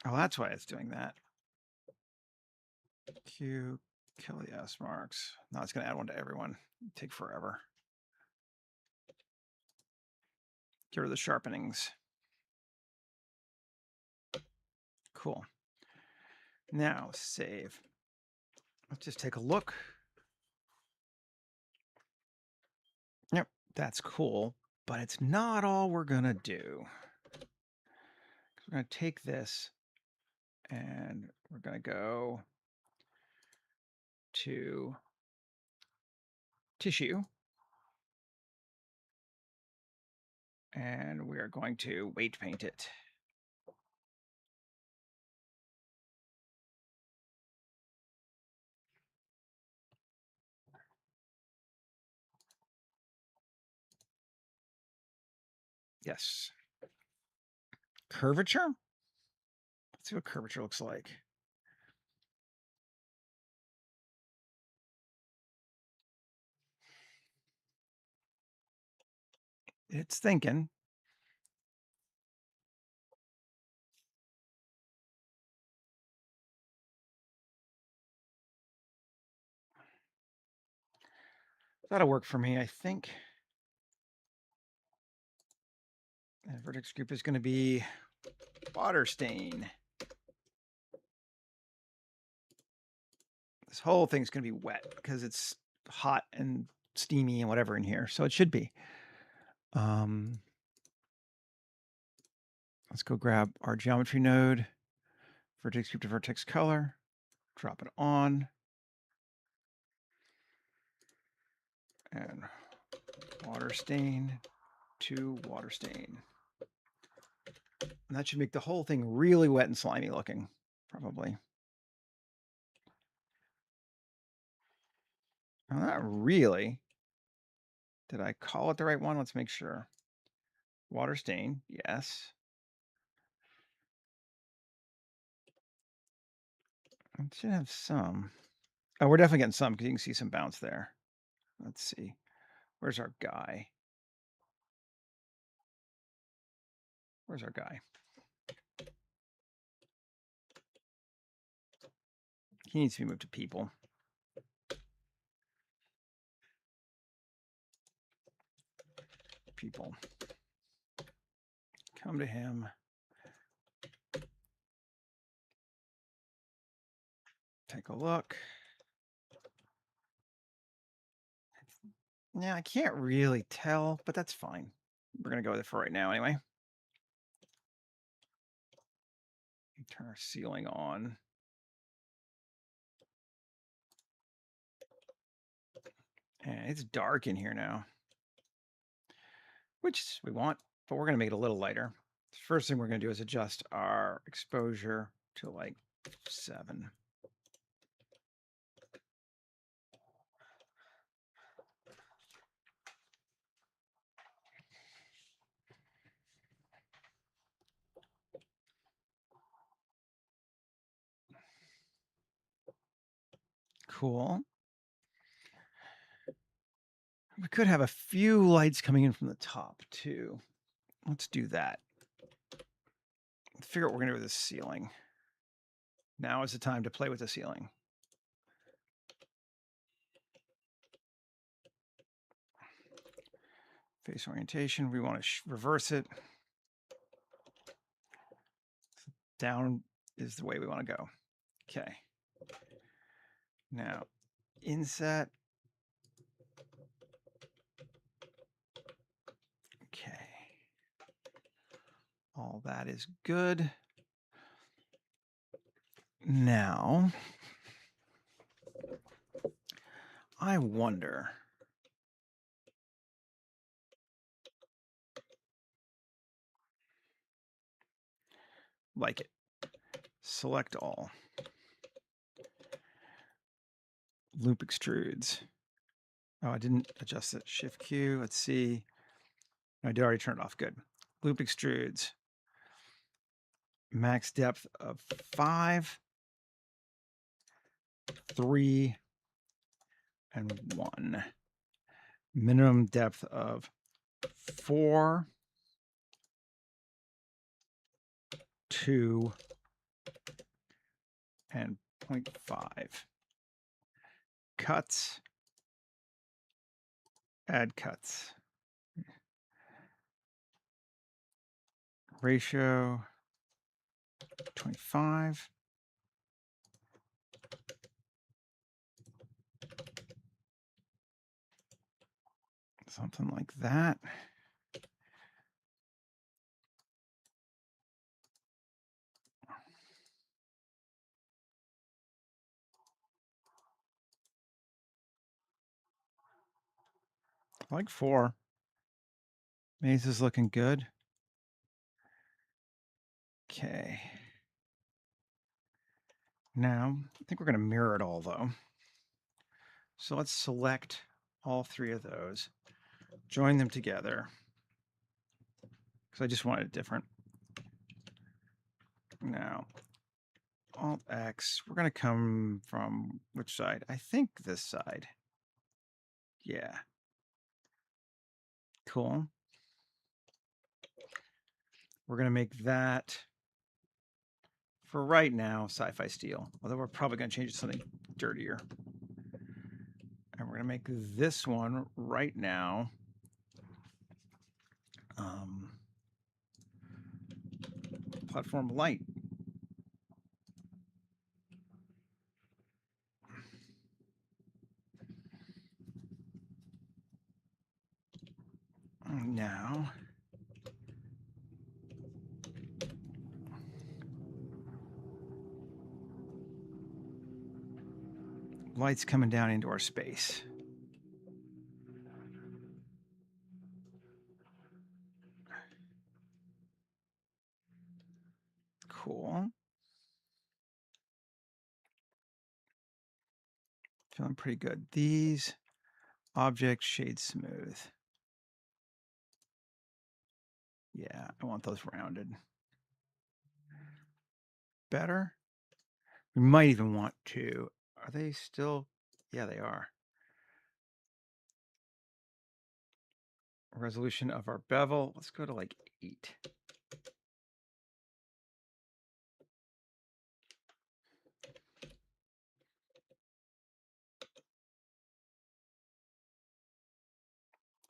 Oh, that's why it's doing that. Q, kill the S marks. Now it's going to add one to everyone. Take forever. Get rid of the sharpenings. Cool. Now save. Let's just take a look. Yep, that's cool, but it's not all we're going to do. We're going to take this and we're going to go to tissue. And we are going to weight paint it. Yes. Curvature? Let's see what curvature looks like. It's thinking. That'll work for me, I think. And vertex group is going to be water stain. This whole thing's going to be wet because it's hot and steamy and whatever in here. So it should be. Let's go grab our geometry node, vertex group to vertex color, drop it on, and water stain to water stain. And that should make the whole thing really wet and slimy looking, probably. Now, not really. Did I call it the right one? Let's make sure. Water stain, yes. It should have some. Oh, we're definitely getting some because you can see some bounce there. Let's see. Where's our guy? Where's our guy? He needs to be moved to people. People. Come to him. Take a look. Yeah, I can't really tell, but that's fine. We're going to go with it for right now anyway. Turn our ceiling on. And it's dark in here now, which we want, but we're going to make it a little lighter. The first thing we're going to do is adjust our exposure to like 7. Cool. We could have a few lights coming in from the top too. Let's do that. Let's figure out what we're going to do with this ceiling. Now is the time to play with the ceiling. Face orientation, we want to reverse it. Down is the way we want to go. Okay. Now, inset. Okay. All that is good. Now, I wonder. Like it. Select all. Loop extrudes. Oh, I didn't adjust it. Shift Q. Let's see. I did already turn it off. Good. Loop extrudes. Max depth of 5, 3, and 1. Minimum depth of 4, 2, and 0.5. Cuts. Add cuts. Ratio 25. Something like that. Like 4. Maze is looking good. Okay. Now, I think we're going to mirror it all, though. So let's select all 3 of those, join them together, because I just wanted it different. Now, Alt-X, we're going to come from which side? I think this side. Yeah. Cool. We're going to make that, for right now, sci-fi steel, although we're probably going to change it to something dirtier. And we're going to make this one right now platform light. Now, light's coming down into our space. Cool. Feeling pretty good. These objects shade smooth. Yeah, I want those rounded. Better? We might even want to. Are they still? Yeah, they are. Resolution of our bevel. Let's go to like 8.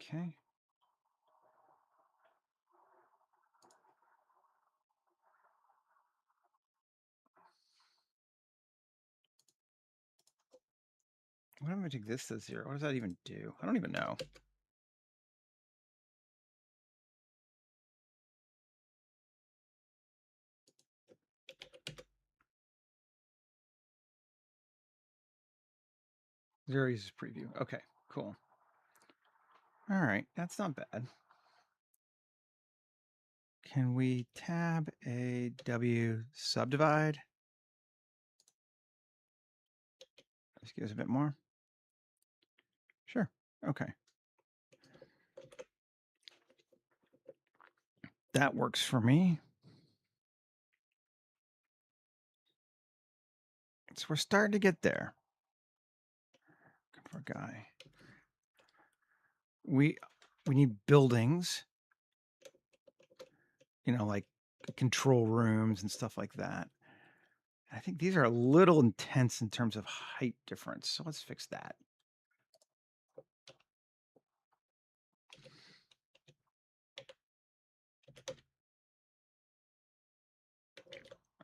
Okay. What if I take this to 0? What does that even do? I don't even know. Zero uses preview. Okay, cool. All right, that's not bad. Can we tab a W subdivide? Just give us a bit more. Sure. Okay. That works for me. So we're starting to get there. Good for a guy. We need buildings, like control rooms and stuff like that. I think these are a little intense in terms of height difference. So let's fix that.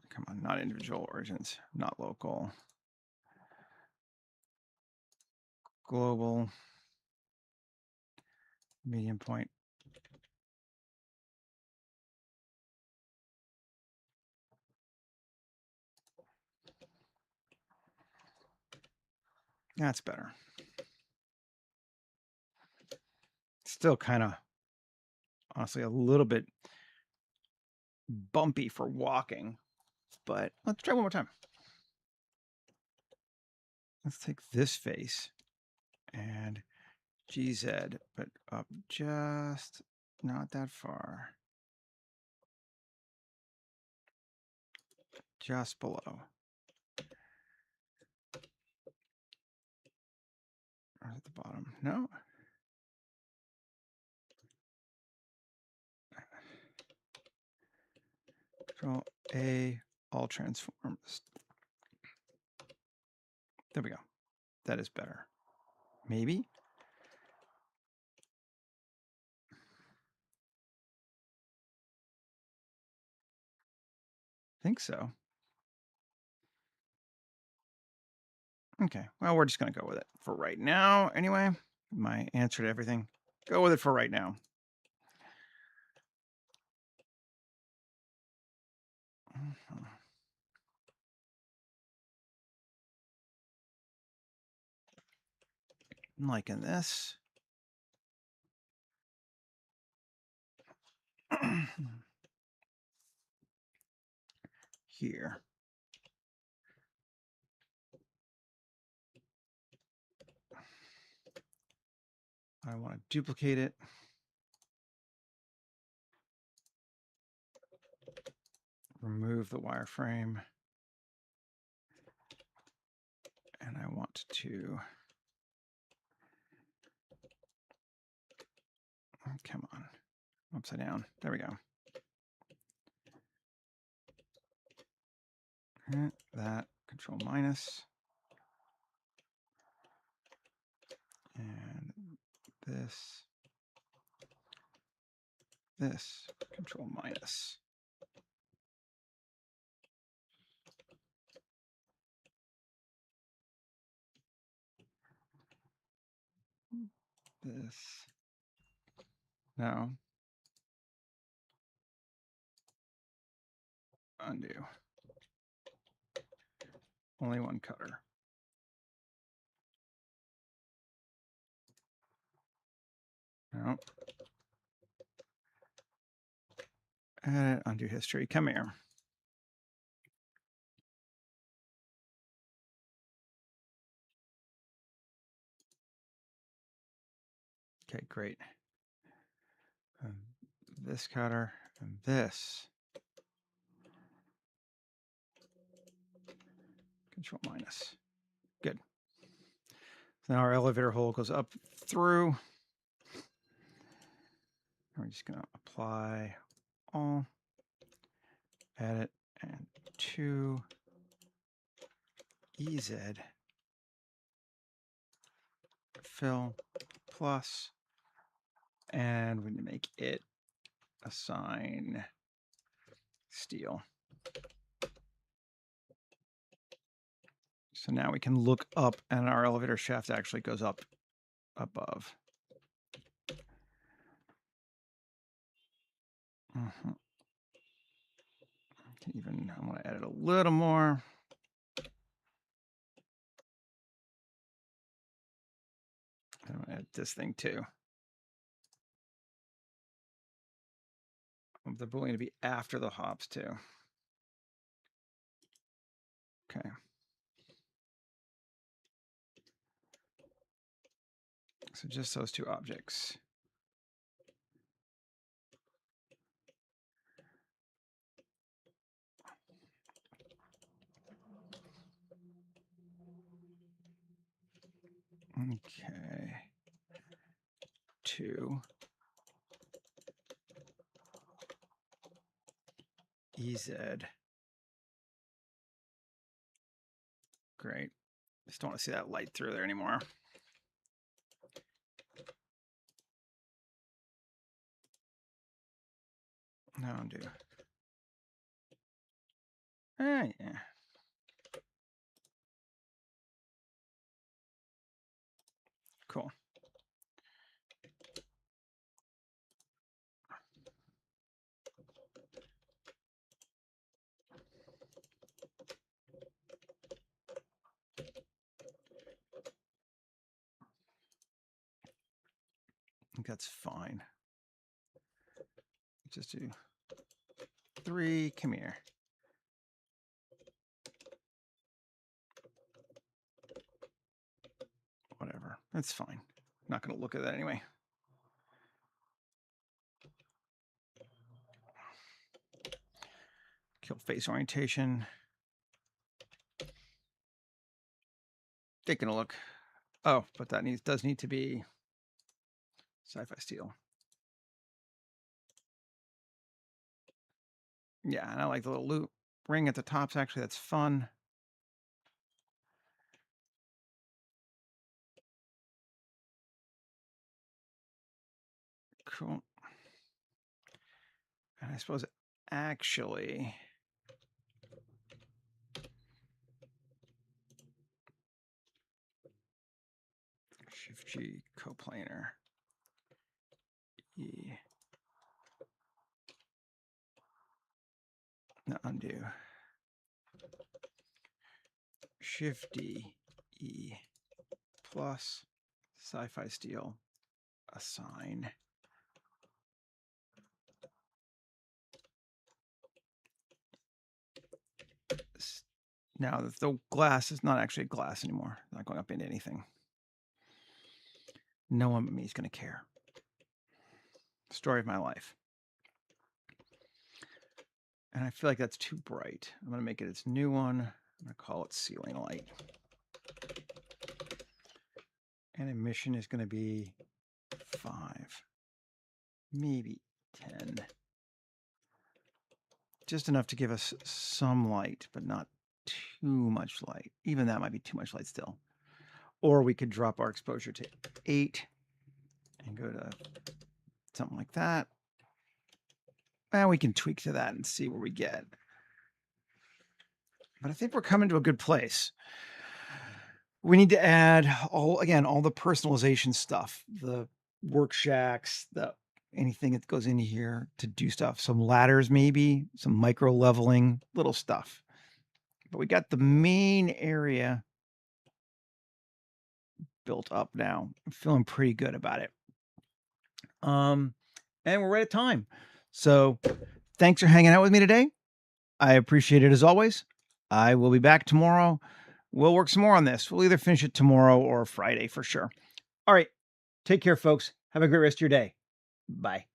Come on, not individual origins, not local. Global. Medium point. That's better. Still kind of, honestly, a little bit bumpy for walking, but let's try one more time. Let's take this face and GZ, but up just Not that far. Just below. Or at the bottom. No. Control A, all transforms. There we go. That is better. Maybe? I think so. Okay, well, we're just going to go with it for right now. Anyway, my answer to everything. Go with it for right now. I'm liking this. Here. I want to duplicate it. Remove the wireframe. And I want to, come on, upside down. There we go. And that, control minus. And this, control minus. This, no. Undo. Only one cutter. No. Edit, undo history. Come here. Okay, great. And this cutter and this. Control minus. Good. So now our elevator hole goes up through. We're just going to apply all, edit, and 2 EZ fill plus, and we need to make it assign steel. So now we can look up and our elevator shaft actually goes up above. Even, I want to edit a little more. I'm going to edit this thing too. The boolean to be after the hops too. Okay. So just those two objects. Okay. 2 EZ. Great. Just don't want to see that light through there anymore. Now undo. Yeah. Cool. I think that's fine. Just do 3. Come here. Whatever. That's fine. Not going to look at that anyway. Kill face orientation. Taking a look. Oh, but that does need to be sci-fi steel. Yeah, and I like the little loop ring at the tops. Actually, that's fun. Cool. And I suppose actually Shift G coplanar E. No, undo. Shift D E plus sci-fi steel assign. Now the glass is not actually glass anymore. Not going up into anything. No one but me is going to care. Story of my life. And I feel like that's too bright. I'm going to make it its new one. I'm going to call it ceiling light. And emission is going to be 5, maybe 10. Just enough to give us some light, but not too much light. Even that might be too much light still. Or we could drop our exposure to 8 and go to something like that. And we can tweak to that and see where we get. But I think we're coming to a good place. We need to add all the personalization stuff, the work shacks, anything that goes into here to do stuff. Some ladders, maybe some micro leveling, little stuff. But we got the main area built up now. I'm feeling pretty good about it. And we're right at time. So thanks for hanging out with me today. I appreciate it as always. I will be back tomorrow. We'll work some more on this. We'll either finish it tomorrow or Friday for sure. All right. Take care, folks. Have a great rest of your day. Bye.